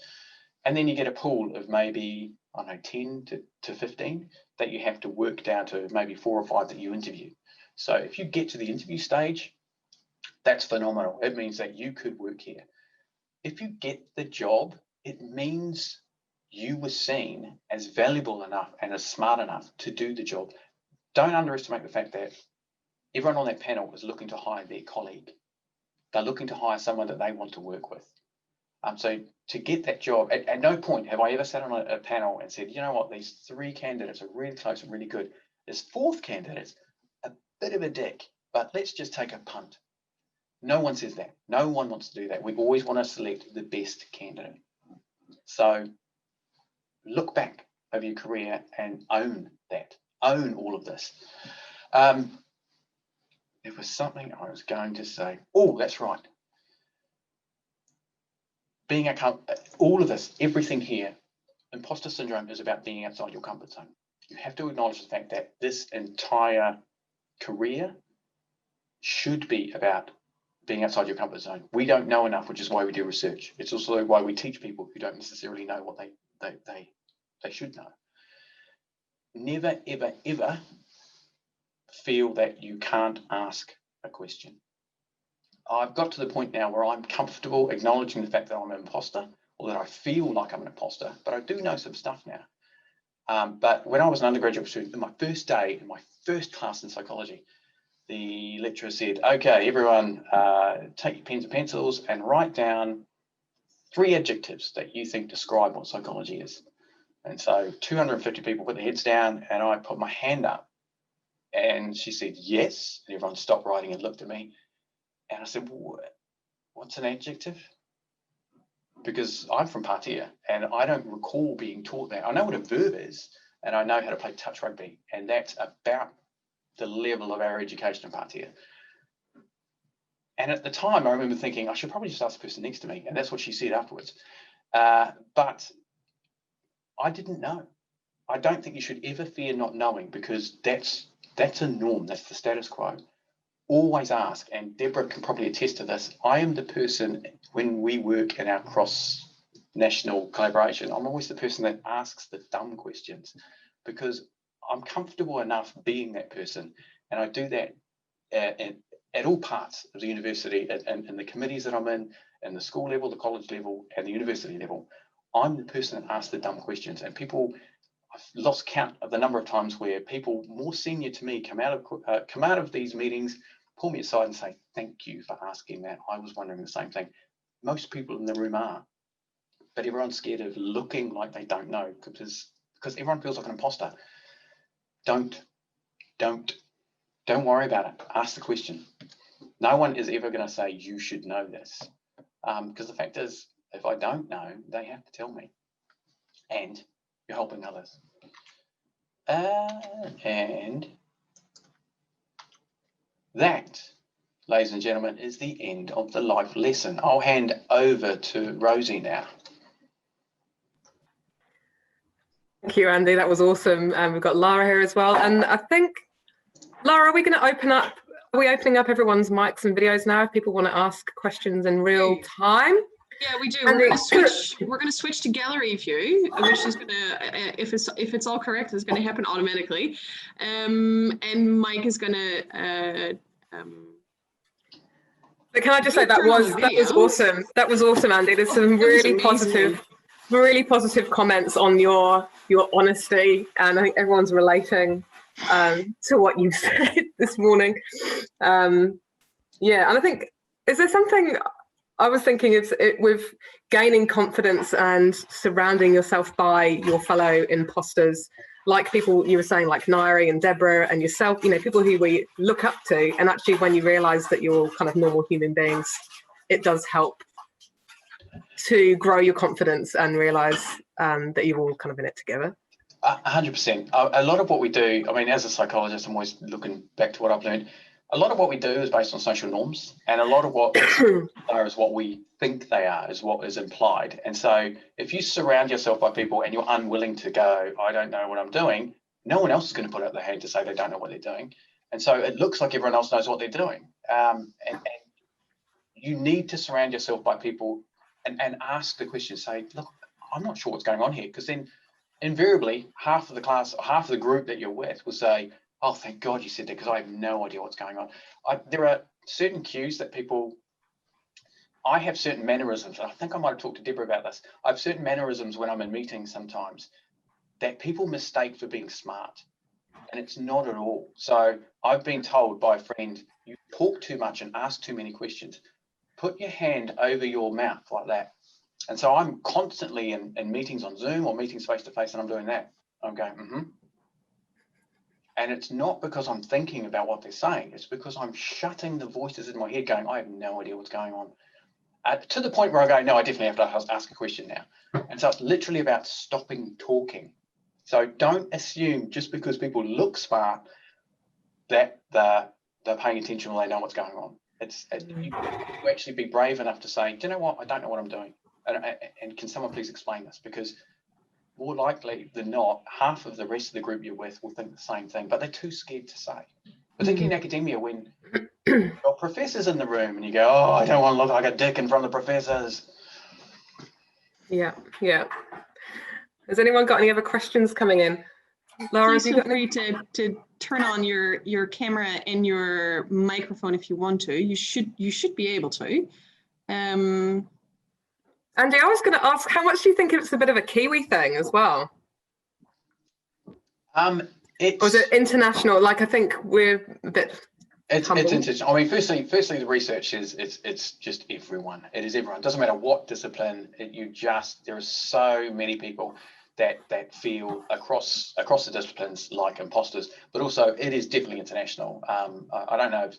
[SPEAKER 5] And then you get a pool of maybe, I don't know, 10 to 15 that you have to work down to maybe 4 or 5 that you interview. So if you get to the interview stage, that's phenomenal. It means that you could work here. If you get the job, it means you were seen as valuable enough and as smart enough to do the job. Don't underestimate the fact that everyone on that panel is looking to hire their colleague. They're looking to hire someone that they want to work with. So to get that job, at no point have I ever sat on a panel and said, you know what, these 3 candidates are really close and really good. This 4th candidate's a bit of a dick, but let's just take a punt. No one says that. No one wants to do that. We always want to select the best candidate. So look back over your career and own that. Own all of this. There was something I was going to say. Oh, that's right. All of this, everything here, imposter syndrome is about being outside your comfort zone. You have to acknowledge the fact that this entire career should be about being outside your comfort zone. We don't know enough, which is why we do research. It's also why we teach people who don't necessarily know what they should know. Never, ever, ever feel that you can't ask a question. I've got to the point now where I'm comfortable acknowledging the fact that I'm an imposter, or that I feel like I'm an imposter, but I do know some stuff now. But when I was an undergraduate student, in my first day, in my first class in psychology, the lecturer said, okay, everyone take your pens and pencils and write down 3 adjectives that you think describe what psychology is. And so 250 people put their heads down and I put my hand up and she said, yes. And everyone stopped writing and looked at me. And I said, what's an adjective? Because I'm from Patea and I don't recall being taught that. I know what a verb is and I know how to play touch rugby. And that's about the level of our education in Patea. And at the time, I remember thinking, I should probably just ask the person next to me. And that's what she said afterwards. But I didn't know. I don't think you should ever fear not knowing, because that's a norm. That's the status quo. Always ask. And Deborah can probably attest to this. I am the person, when we work in our cross-national collaboration, I'm always the person that asks the dumb questions, because I'm comfortable enough being that person. And I do that at all parts of the university, and the committees that I'm in, and the school level, the college level, and the university level. I'm the person that asks the dumb questions. And people, I've lost count of the number of times where people more senior to me come out of these meetings, pull me aside and say, thank you for asking that. I was wondering the same thing. Most people in the room are, but everyone's scared of looking like they don't know, because everyone feels like an imposter. Don't worry about it. Ask the question. No one is ever going to say you should know this, because the fact is, if I don't know, they have to tell me, and you're helping others. And that, ladies and gentlemen, is the end of the life lesson. I'll hand over to Rosie now.
[SPEAKER 4] Thank you, Andy. That was awesome. We've got Lara here as well. And I think, Lara, are we opening up everyone's mics and videos now if people want to ask questions in real time?
[SPEAKER 2] Yeah, we do.
[SPEAKER 4] And
[SPEAKER 2] We're gonna switch to gallery view, which is gonna, if it's all correct, it's gonna happen automatically. And Mike is gonna.
[SPEAKER 4] But can I just say that
[SPEAKER 2] turn on
[SPEAKER 4] was
[SPEAKER 2] the
[SPEAKER 4] that was
[SPEAKER 2] video.
[SPEAKER 4] awesome. That was awesome, Andy. There's some really positive comments on your honesty, and I think everyone's relating to what you said this morning. Yeah, and I think, is there something I was thinking with gaining confidence and surrounding yourself by your fellow imposters, like people you were saying, like Nairi and Deborah and yourself, you know, people who we look up to, and actually when you realise that you're kind of normal human beings, it does help to grow your confidence and realise that you're all kind of in it together.
[SPEAKER 5] 100%. A lot of what we do, I mean, as a psychologist, I'm always looking back to what I've learned. A lot of what we do is based on social norms, and a lot of what are is what we think they are, is what is implied. And so if you surround yourself by people and you're unwilling to go, I don't know what I'm doing, no one else is going to put out their hand to say they don't know what they're doing. And so it looks like everyone else knows what they're doing. And you need to surround yourself by people and ask the question, say, look, I'm not sure what's going on here, because then invariably half of the class, or half of the group that you're with will say, oh, thank God you said that, because I have no idea what's going on. There are certain cues that people, I have certain mannerisms, and I think I might have talked to Deborah about this. I have certain mannerisms when I'm in meetings sometimes that people mistake for being smart, and it's not at all. So I've been told by a friend, you talk too much and ask too many questions. Put your hand over your mouth like that. And so I'm constantly in meetings on Zoom or meetings face-to-face, and I'm doing that. I'm going, And it's not because I'm thinking about what they're saying. It's because I'm shutting the voices in my head going, I have no idea what's going on. To the point where I go, no, I definitely have to ask a question now. And so it's literally about stopping talking. So don't assume just because people look smart that they're paying attention or they know what's going on. You actually be brave enough to say, do you know what? I don't know what I'm doing. And can someone please explain this? Because more likely than not, half of the rest of the group you're with will think the same thing, but they're too scared to say. Particularly in academia, when your professor's in the room and you go, oh, I don't want to look like a dick in front of the professors.
[SPEAKER 4] Yeah. Has anyone got any other questions coming in? Laura,
[SPEAKER 2] please feel free to turn on your camera and your microphone if you want to. You should be able to.
[SPEAKER 4] Andy, I was going to ask, how much do you think it's a bit of a Kiwi thing as well? Or is it international? Like, I think we're a bit.
[SPEAKER 5] It's international. I mean, firstly, the research is it's just everyone. It is everyone. It doesn't matter what discipline. There are so many people that feel across the disciplines like imposters, but also it is definitely international. I don't know.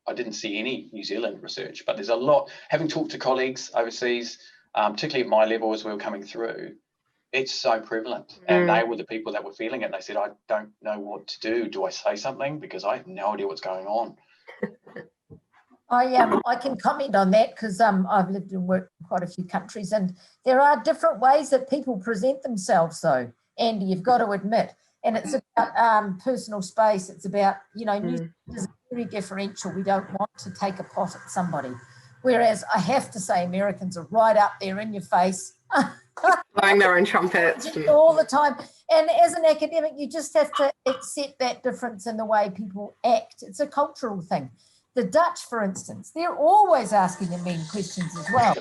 [SPEAKER 5] I didn't see any New Zealand research, but there's a lot. Having talked to colleagues overseas, particularly at my level as we were coming through, it's so prevalent. And they were the people that were feeling it. And they said, I don't know what to do. Do I say something? Because I have no idea what's going on.
[SPEAKER 1] I can comment on that because I've lived and worked in quite a few countries, and there are different ways that people present themselves, though, Andy, you've got to admit. And it's about personal space. It's about, New Zealand is very differential. We don't want to take a pot at somebody. Whereas I have to say Americans are right up there in your face.
[SPEAKER 4] Blowing their own trumpets.
[SPEAKER 1] All the time. And as an academic, you just have to accept that difference in the way people act. It's a cultural thing. The Dutch, for instance, they're always asking the mean questions as well.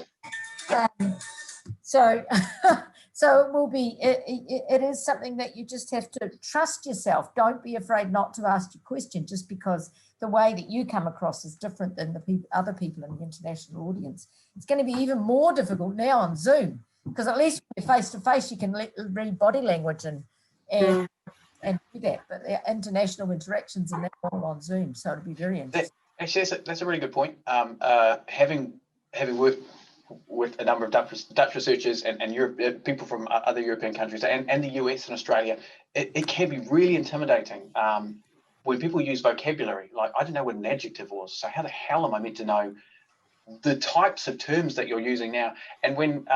[SPEAKER 1] So it will be, it is something that you just have to trust yourself. Don't be afraid not to ask your question just because the way that you come across is different than the other people in the international audience. It's going to be even more difficult now on Zoom because at least face to face you can read body language and do that. But the international interactions are now all on Zoom, so it'll be very interesting.
[SPEAKER 5] Actually, that's a really good point. Having worked with a number of Dutch researchers and Europe, people from other European countries and the US and Australia, it can be really intimidating when people use vocabulary. Like, I didn't know what an adjective was, so how the hell am I meant to know the types of terms that you're using now? And when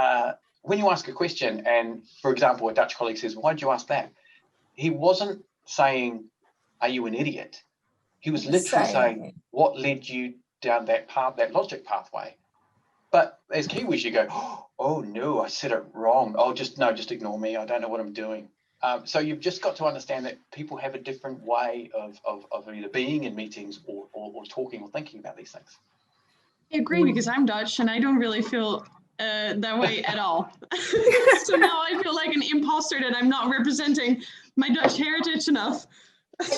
[SPEAKER 5] you ask a question, and for example, a Dutch colleague says, "Why did you ask that?" He wasn't saying, "Are you an idiot?" He was literally saying, what led you down that path, that logic pathway? But as Kiwis, you go, oh no, I said it wrong. Oh, just ignore me. I don't know what I'm doing. So you've just got to understand that people have a different way of either being in meetings or talking or thinking about these things.
[SPEAKER 2] I agree, because I'm Dutch and I don't really feel that way at all. So now I feel like an imposter that I'm not representing my Dutch heritage enough.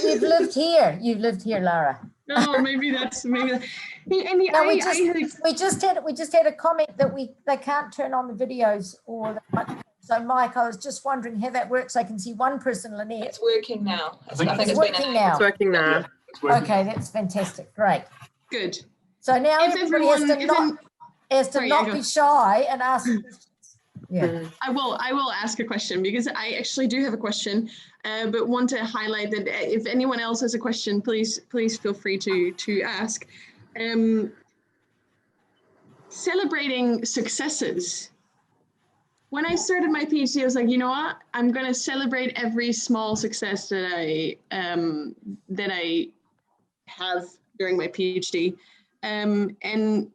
[SPEAKER 1] You've lived here, Lara.
[SPEAKER 2] No, maybe that's And
[SPEAKER 1] No, we just had a comment that they can't turn on the videos or the microphones. So Mike, I was just wondering how that works. I can see one person, Lynette.
[SPEAKER 6] It's working now.
[SPEAKER 5] I think
[SPEAKER 1] It's working now.
[SPEAKER 4] It's working now.
[SPEAKER 5] Yeah, it's working.
[SPEAKER 1] Okay, that's fantastic. Great.
[SPEAKER 2] good.
[SPEAKER 1] So now
[SPEAKER 2] If
[SPEAKER 1] everybody has to not be shy and ask questions. Yeah.
[SPEAKER 2] I will ask a question, because I actually do have a question, but want to highlight that if anyone else has a question, please feel free to ask. Celebrating successes. When I started my PhD, I was like, you know what? I'm going to celebrate every small success that I have during my PhD. And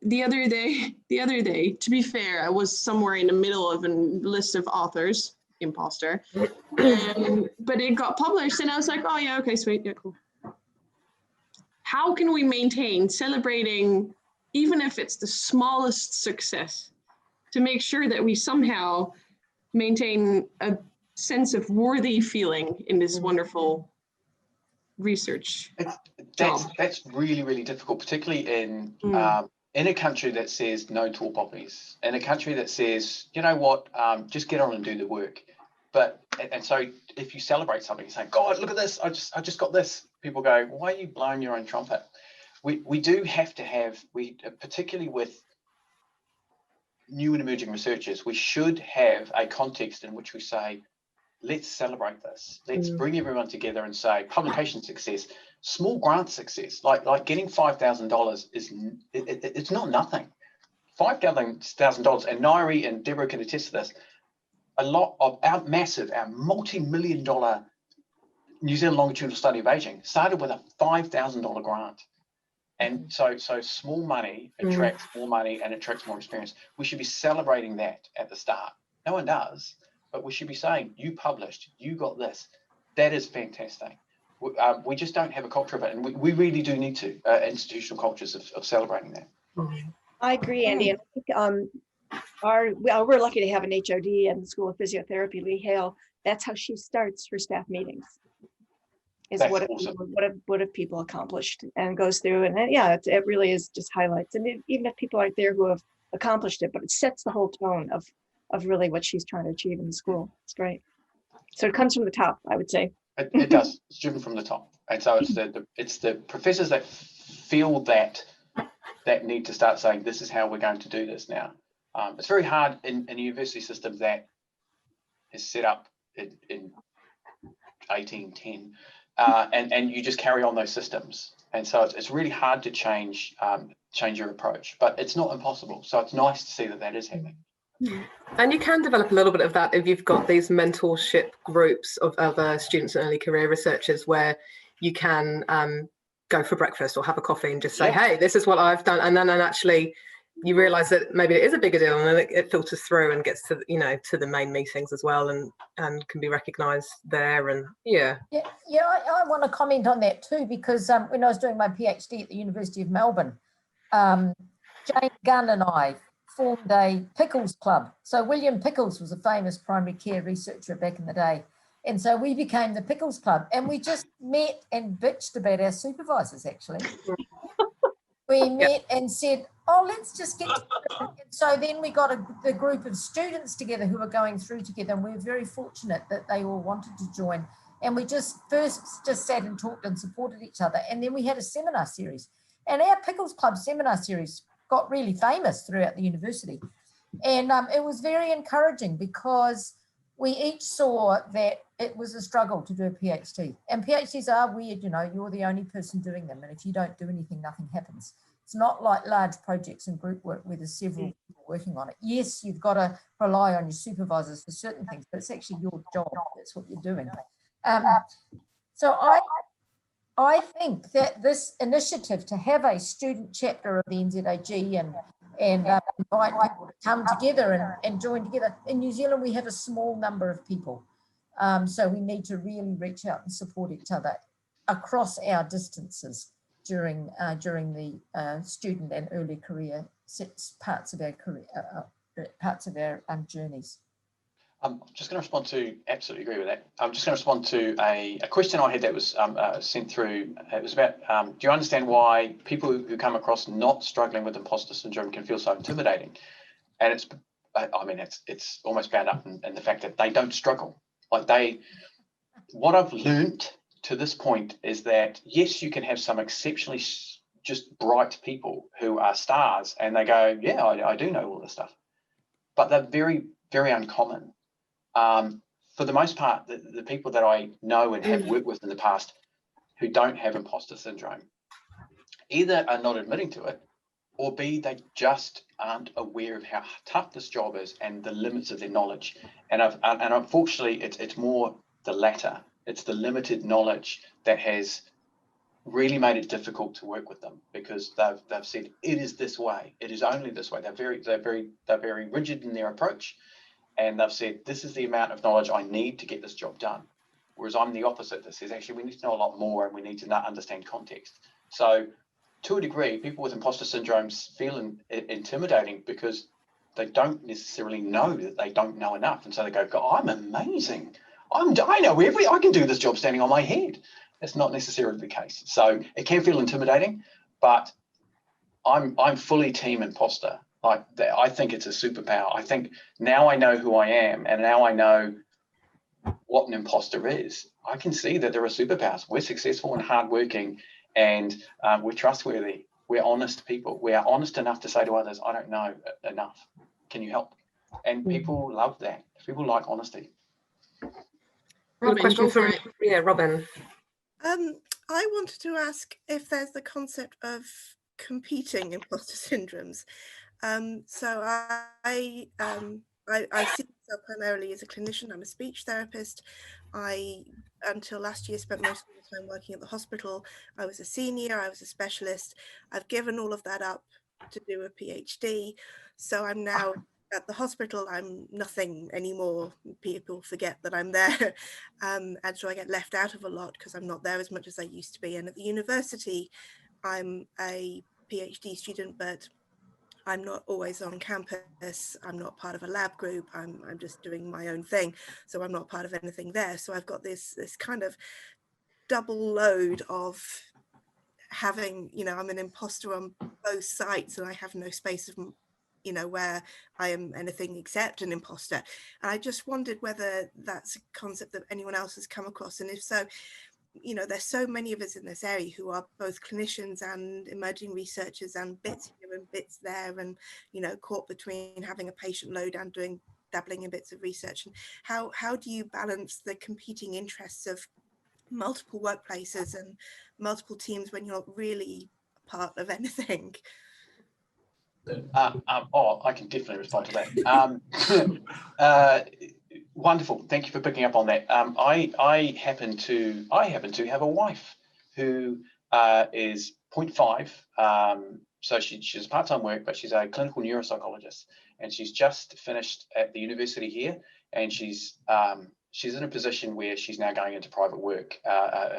[SPEAKER 2] the other day, to be fair, I was somewhere in the middle of a list of authors, imposter, but it got published and I was like, oh yeah, okay, sweet, yeah, cool. How can we maintain celebrating, even if it's the smallest success, to make sure that we somehow maintain a sense of worthy feeling in this wonderful research?
[SPEAKER 5] That's really, really difficult, particularly in a country that says no tall poppies, in a country that says, you know what, just get on and do the work. And so if you celebrate something, you say, God, look at this, I just got this. People go, why are you blowing your own trumpet? We do have to have, particularly with new and emerging researchers, we should have a context in which we say, let's celebrate this. Let's bring everyone together and say, publication success, small grant success, like getting $5,000 it's not nothing. $5,000, and Nairi and Deborah can attest to this. A lot of our multi-million-dollar New Zealand longitudinal study of aging started with a $5,000 grant. And so small money attracts more money and attracts more experience. We should be celebrating that at the start. No one does, but we should be saying, you published, you got this. That is fantastic. We just don't have a culture of it. And we really do need to, institutional cultures of celebrating that.
[SPEAKER 3] I agree, Andy. And I think we're lucky to have an HOD in the School of Physiotherapy, Lee Hale. That's how she starts her staff meetings. Is
[SPEAKER 5] That's
[SPEAKER 3] what
[SPEAKER 5] awesome.
[SPEAKER 3] what have people accomplished, and goes through, and it really is just highlights. And even if people aren't there who have accomplished it, but it sets the whole tone of really what she's trying to achieve in the school. It's great. So it comes from the top, I would say.
[SPEAKER 5] It does. It's driven from the top, and so it's the professors that feel that need to start saying, this is how we're going to do this now. It's very hard in a university system that is set up in 1810, and you just carry on those systems. And so it's really hard to change your approach, but it's not impossible. So it's nice to see that is happening.
[SPEAKER 4] And you can develop a little bit of that if you've got these mentorship groups of other students and early career researchers where you can go for breakfast or have a coffee and just say, hey, this is what I've done. And then actually you realize that maybe it is a bigger deal, and then it filters through and gets to, to the main meetings as well, and can be recognized there. And I
[SPEAKER 1] want to comment on that too, because when I was doing my PhD at the University of Melbourne, Jane Gunn and I formed a Pickles Club. So William Pickles was a famous primary care researcher back in the day. And so we became the Pickles Club, and we just met and bitched about our supervisors, actually. We met and said, oh, let's just get together. And so then we got the group of students together who were going through together, and we were very fortunate that they all wanted to join. And we just sat and talked and supported each other. And then we had a seminar series. And our Pickles Club seminar series got really famous throughout the university. And it was very encouraging, because we each saw that it was a struggle to do a PhD. And PhDs are weird, you're the only person doing them. And if you don't do anything, nothing happens. It's not like large projects and group work where there's several people working on it. Yes, you've got to rely on your supervisors for certain things, but it's actually your job. That's what you're doing. So I think that this initiative to have a student chapter of the NZAG and invite people to come together and join together. In New Zealand, we have a small number of people. So we need to really reach out and support each other across our distances during the student and early career parts of our career, parts of our journeys.
[SPEAKER 5] I'm just going to respond to, absolutely agree with that. I'm just going to respond to a question I had that was sent through. It was about, do you understand why people who come across not struggling with imposter syndrome can feel so intimidating? And it's, I mean, it's almost bound up in the fact that they don't struggle. Like what I've learned to this point is that, yes, you can have some exceptionally just bright people who are stars and they go, yeah, I do know all this stuff, but they're very, very uncommon. For the most part, the people that I know and have worked with in the past who don't have imposter syndrome either are not admitting to it, or B, they just aren't aware of how tough this job is and the limits of their knowledge. And unfortunately, it's more the latter. It's the limited knowledge that has really made it difficult to work with them, because they've said it is this way. It is only this way. They're very rigid in their approach. And they've said, this is the amount of knowledge I need to get this job done. Whereas I'm the opposite that says, actually, we need to know a lot more and we need to understand context. So to a degree, people with imposter syndromes feel intimidating because they don't necessarily know that they don't know enough. And so they go, God, I'm amazing. I know I can do this job standing on my head. That's not necessarily the case. So it can feel intimidating, but I'm fully team imposter. Like, I think it's a superpower. I think now I know who I am, and now I know what an imposter is. I can see that there are superpowers. We're successful and hardworking, and we're trustworthy. We're honest people. We are honest enough to say to others, I don't know enough. Can you help? And people love that. People like honesty.
[SPEAKER 2] Robin,
[SPEAKER 4] Question from Robin.
[SPEAKER 6] I wanted to ask if there's the concept of competing imposter syndromes. So I see myself primarily as a clinician. I'm a speech therapist. Until last year, spent most of the time working at the hospital. I was a senior, I was a specialist. I've given all of that up to do a PhD. So I'm now at the hospital. I'm nothing anymore. People forget that I'm there. And so I get left out of a lot because I'm not there as much as I used to be. And at the university, I'm a PhD student, but I'm not always on campus. I'm not part of a lab group. I'm just doing my own thing. So I'm not part of anything there. So I've got this kind of double load of having, I'm an imposter on both sides, and I have no space of, where I am anything except an imposter. And I just wondered whether that's a concept that anyone else has come across. And if so, there's so many of us in this area who are both clinicians and emerging researchers, and bits here and bits there, and caught between having a patient load and dabbling in bits of research. And how do you balance the competing interests of multiple workplaces and multiple teams when you're not really part of anything?
[SPEAKER 5] I can definitely respond to that. Wonderful. Thank you for picking up on that. I happen to have a wife who is 0.5. So she's part-time work, but she's a clinical neuropsychologist, and she's just finished at the university here, and she's in a position where she's now going into private work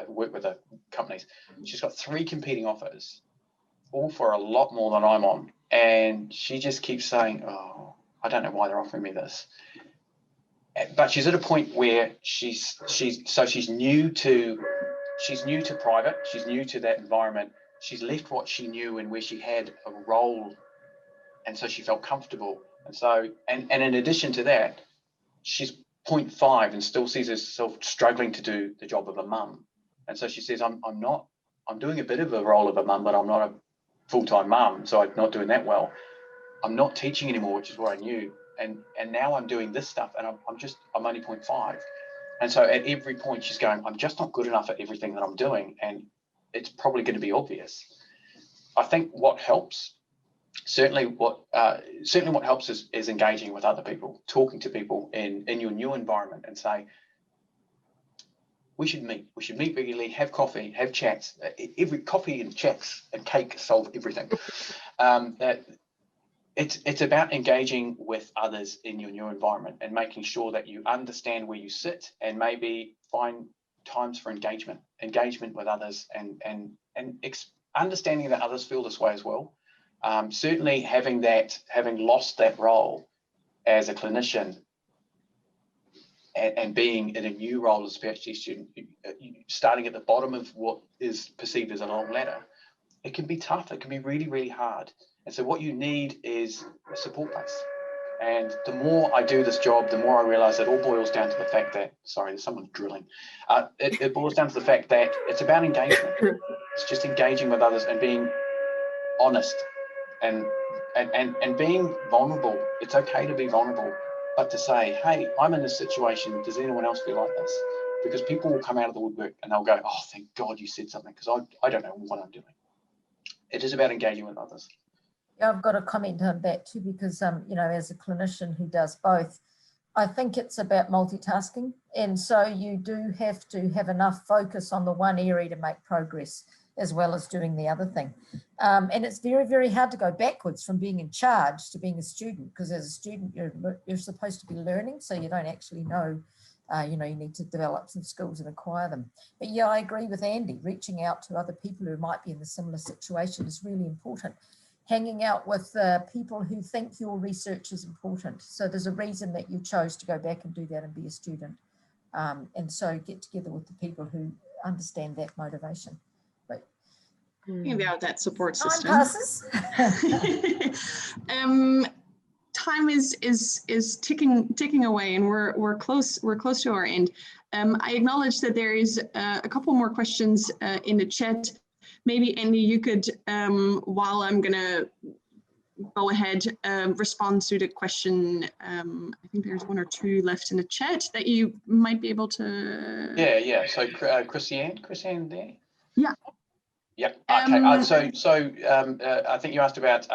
[SPEAKER 5] with the companies. She's got 3 competing offers, all for a lot more than I'm on, and she just keeps saying, "Oh, I don't know why they're offering me this." But she's at a point where she's new to private. She's new to that environment. She's left what she knew and where she had a role, and so she felt comfortable. And so, and in addition to that, she's 0.5 and still sees herself struggling to do the job of a mum. And so she says, I'm doing a bit of a role of a mum, but I'm not a full-time mum, so I'm not doing that well. I'm not teaching anymore, which is what I knew. And now I'm doing this stuff, and I'm only 0.5. And so at every point she's going, I'm just not good enough at everything that I'm doing, and it's probably going to be obvious. I think what helps, certainly what helps is engaging with other people, talking to people in your new environment, and say, we should meet regularly, have coffee, have chats. Every coffee and chats and cake solve everything. it's about engaging with others in your new environment and making sure that you understand where you sit and maybe find times for engagement with others and understanding that others feel this way as well. Certainly having lost that role as a clinician and being in a new role as a PhD student, starting at the bottom of what is perceived as a long ladder, it can be tough. It can be really, really hard. And so what you need is a support base. And the more I do this job, the more I realize it all boils down to the fact that, sorry, there's someone drilling. It boils down to the fact that it's about engagement. It's just engaging with others and being honest and being vulnerable. It's okay to be vulnerable, but to say, hey, I'm in this situation. Does anyone else feel like this? Because people will come out of the woodwork and they'll go, oh, thank God you said something, because I don't know what I'm doing. It is about engaging with others.
[SPEAKER 1] Yeah, I've got a comment on that too, because, you know, as a clinician who does both, I think it's about multitasking. And so you do have to have enough focus on the one area to make progress, as well as doing the other thing. And it's very, very hard to go backwards from being in charge to being a student, because as a student, you're supposed to be learning, so you don't actually know, you know, you need to develop some skills and acquire them. But yeah, I agree with Andy, reaching out to other people who might be in a similar situation is really important. Hanging out with people who think your research is important. So there's a reason that you chose to go back and do that and be a student. And so get together with the people who understand that motivation. But
[SPEAKER 2] about that support system.
[SPEAKER 1] Time passes.
[SPEAKER 2] Time is ticking away, and we're close to our end. I acknowledge that there is a couple more questions in the chat. Maybe Andy, you could, while I'm gonna go ahead, respond to the question. I think there's one or two left in the chat that you might be able to.
[SPEAKER 5] Yeah. So Christiane there.
[SPEAKER 2] Yeah.
[SPEAKER 5] Yeah. Okay. So I think you asked about.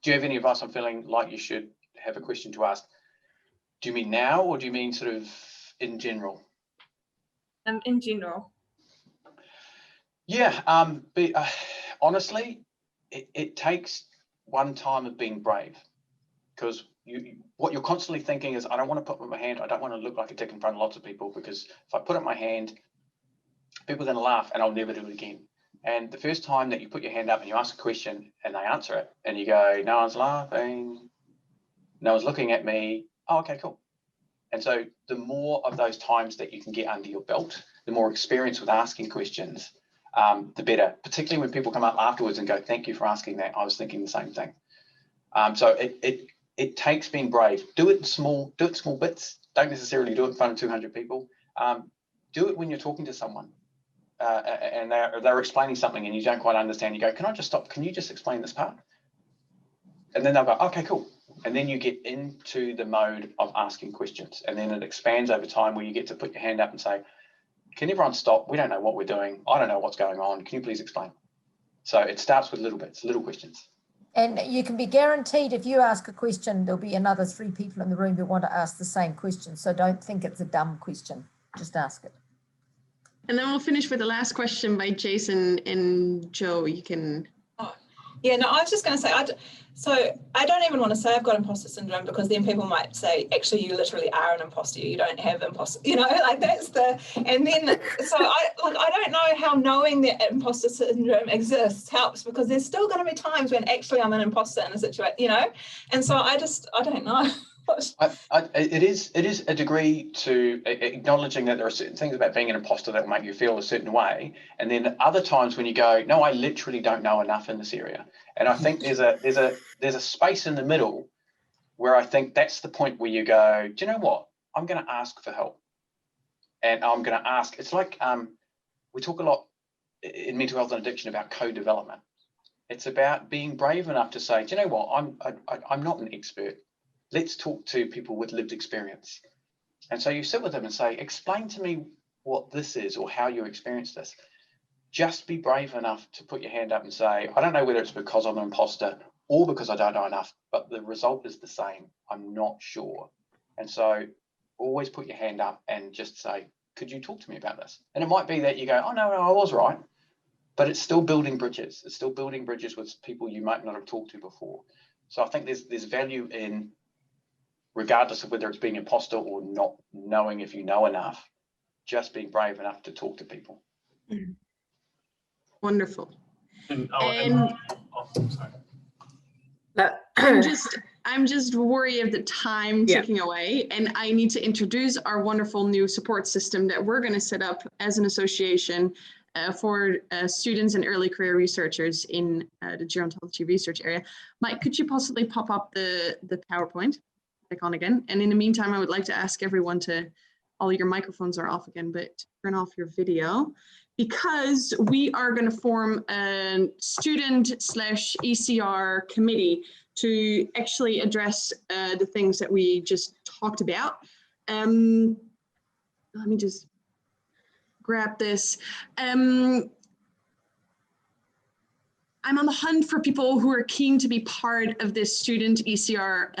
[SPEAKER 5] Do you have any advice on feeling like you should have a question to ask? Do you mean now, or do you mean sort of in general?
[SPEAKER 7] In general.
[SPEAKER 5] Yeah, honestly, it takes one time of being brave, because what you're constantly thinking is, I don't want to put up my hand. I don't want to look like a dick in front of lots of people, because if I put up my hand, people are going to laugh and I'll never do it again. And the first time that you put your hand up and you ask a question and they answer it and you go, no one's laughing, no one's looking at me. Oh, okay, cool. And so the more of those times that you can get under your belt, the more experience with asking questions, the better, particularly when people come up afterwards and go, thank you for asking that. I was thinking the same thing. So it takes being brave. Do it in small bits. Don't necessarily do it in front of 200 people. Do it when you're talking to someone and they're explaining something and you don't quite understand. You go, can I just stop? Can you just explain this part? And then they'll go, okay, cool. And then you get into the mode of asking questions. And then it expands over time, where you get to put your hand up and say, can everyone stop? We don't know what we're doing. I don't know what's going on. Can you please explain? So it starts with little bits, little questions.
[SPEAKER 1] And you can be guaranteed, if you ask a question, there'll be another 3 people in the room who want to ask the same question. So don't think it's a dumb question. Just ask it.
[SPEAKER 2] And then we'll finish with the last question by Jason and Joe. You can.
[SPEAKER 7] Oh, yeah, no, I was just going to say, so I don't even want to say I've got imposter syndrome, because then people might say, actually, you literally are an imposter. You don't have imposter, you know, like that's the, and then, so I don't know how knowing that imposter syndrome exists helps, because there's still going to be times when actually I'm an imposter in a situation, you know, and so I don't know.
[SPEAKER 5] It is a degree to acknowledging that there are certain things about being an imposter that will make you feel a certain way, and then other times when you go, no, I literally don't know enough in this area. And I think there's a space in the middle where I think that's the point where you go, do you know what? I'm going to ask for help, and I'm going to ask. It's like we talk a lot in mental health and addiction about co-development. It's about being brave enough to say, do you know what? I'm not an expert. Let's talk to people with lived experience. And so you sit with them and say, explain to me what this is or how you experience this. Just be brave enough to put your hand up and say, I don't know whether it's because I'm an imposter or because I don't know enough, but the result is the same. I'm not sure. And so always put your hand up and just say, could you talk to me about this? And it might be that you go, oh, no, I was right. but it's still building bridges. It's still building bridges with people you might not have talked to before. So I think there's value in, regardless of whether it's being imposter or not knowing if you know enough, just being brave enough to talk to people.
[SPEAKER 2] Wonderful.
[SPEAKER 8] And sorry.
[SPEAKER 2] I'm just worried of the time ticking away, and I need to introduce our wonderful new support system that we're going to set up as an association for students and early career researchers in the gerontology research area. Mike, could you possibly pop up the PowerPoint? Click on again. And in the meantime, I would like to ask everyone to, all your microphones are off again, but turn off your video, because we are going to form a student/ECR committee to actually address the things that we just talked about. Let me just grab this. I'm on the hunt for people who are keen to be part of this student ECR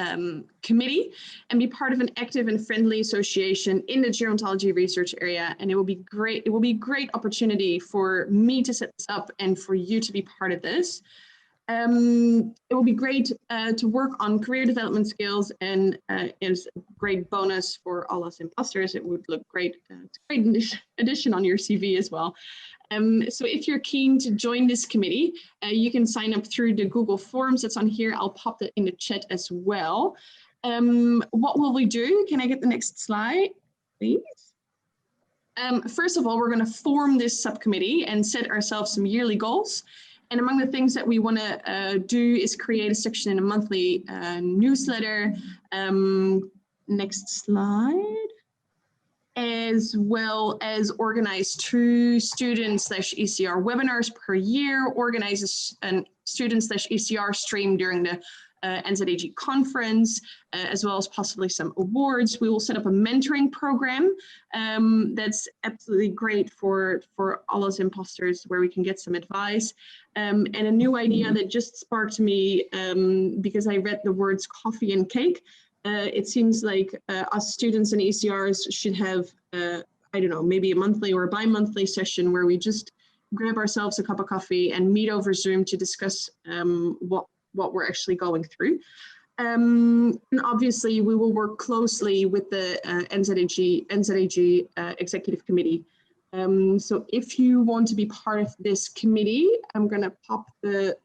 [SPEAKER 2] committee and be part of an active and friendly association in the gerontology research area. And it will be great. It will be a great opportunity for me to set this up and for you to be part of this. It will be great to work on career development skills, and is a great bonus for all us imposters. It would look great. It's a great addition on your CV as well. So if you're keen to join this committee, you can sign up through the Google Forms that's on here. I'll pop that in the chat as well. What will we do? Can I get the next slide, please? First of all, we're going to form this subcommittee and set ourselves some yearly goals. And among the things that we want to do is create a section in a monthly newsletter. Next slide. As well as organize 2 student/ECR webinars per year, organize a student/ECR stream during the NZAG conference, as well as possibly some awards. We will set up a mentoring program that's absolutely great for all us imposters, where we can get some advice. And a new idea that just sparked me because I read the words coffee and cake. It seems like us students and ECRs should have, I don't know, maybe a monthly or a bi-monthly session where we just grab ourselves a cup of coffee and meet over Zoom to discuss what we're actually going through. And obviously, we will work closely with the NZAG Executive Committee. So if you want to be part of this committee, I'm going to pop the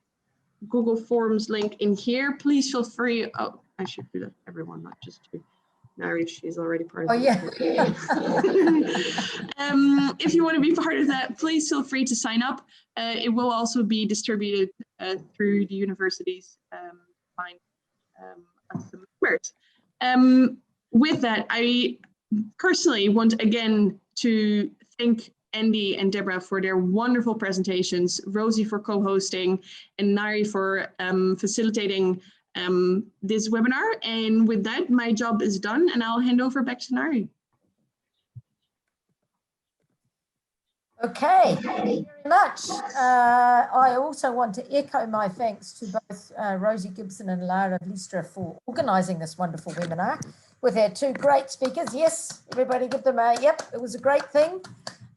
[SPEAKER 2] Google Forms link in here. Please feel free. Oh, I should do that for everyone, not just you. Nari, she's already part of
[SPEAKER 1] it.
[SPEAKER 2] If you want to be part of that, please feel free to sign up. It will also be distributed through the universities. Find some members. With that, I personally want again to thank Andy and Deborah for their wonderful presentations, Rosie for co-hosting, and Nari for facilitating this webinar. And with that, my job is done, and I'll hand over back to Nari.
[SPEAKER 1] Okay, thank you very much. I also want to echo my thanks to both Rosie Gibson and Lara Vlistra for organising this wonderful webinar with our 2 great speakers. Yes, everybody give them a yep, it was a great thing.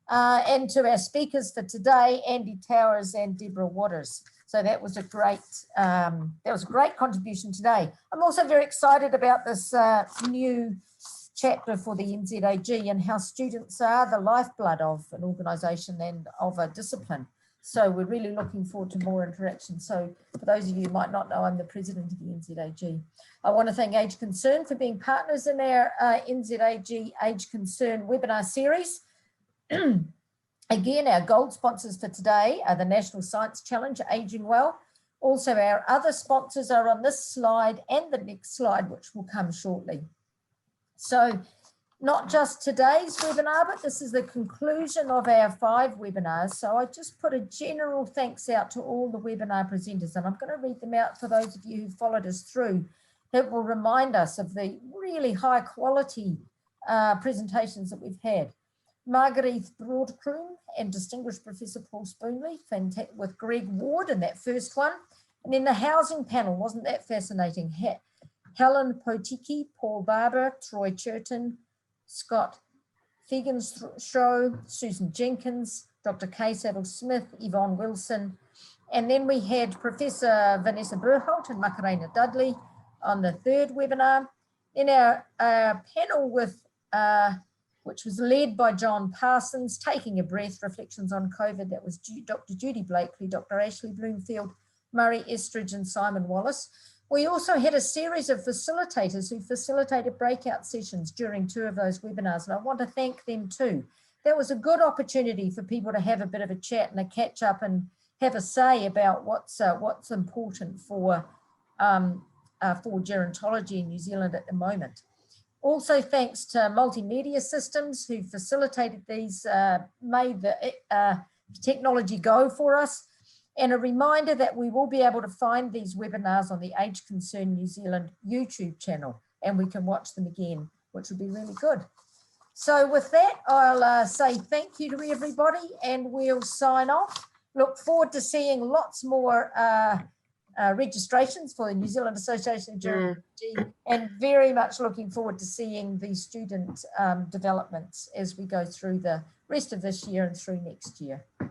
[SPEAKER 1] And to our speakers for today, Andy Towers and Deborah Waters. So that was a great contribution today. I'm also very excited about this new chapter for the NZAG and how students are the lifeblood of an organisation and of a discipline. So we're really looking forward to more interaction. So for those of you who might not know, I'm the president of the NZAG. I want to thank Age Concern for being partners in our NZAG Age Concern webinar series. Again, our gold sponsors for today are the National Science Challenge, Aging Well. Also, our other sponsors are on this slide and the next slide, which will come shortly. So not just today's webinar, but this is the conclusion of our 5 webinars. So I just put a general thanks out to all the webinar presenters, and I'm going to read them out for those of you who followed us through. That will remind us of the really high quality presentations that we've had. Marguerite Broadcroom and distinguished Professor Paul Spoonley with Greg Ward in that first one. And then the housing panel, wasn't that fascinating? Helen Potiki, Paul Barber, Troy Churton, Scott Fegans-Show, Susan Jenkins, Dr. Kay Saddle-Smith, Yvonne Wilson, and then we had Professor Vanessa Burholt and Macarena Dudley on the third webinar. In our panel with, which was led by John Parsons, Taking a Breath, Reflections on COVID, that was Dr. Judy Blakely, Dr. Ashley Bloomfield, Murray Estridge and Simon Wallace. We also had a series of facilitators who facilitated breakout sessions during 2 of those webinars, and I want to thank them too. That was a good opportunity for people to have a bit of a chat and a catch up and have a say about what's important for gerontology in New Zealand at the moment. Also, thanks to Multimedia Systems who facilitated these, made the technology go for us. And a reminder that we will be able to find these webinars on the Age Concern New Zealand YouTube channel, and we can watch them again, which would be really good. So with that, I'll say thank you to everybody and we'll sign off. Look forward to seeing lots more registrations for the New Zealand Association of Gerontology, and very much looking forward to seeing the student developments as we go through the rest of this year and through next year.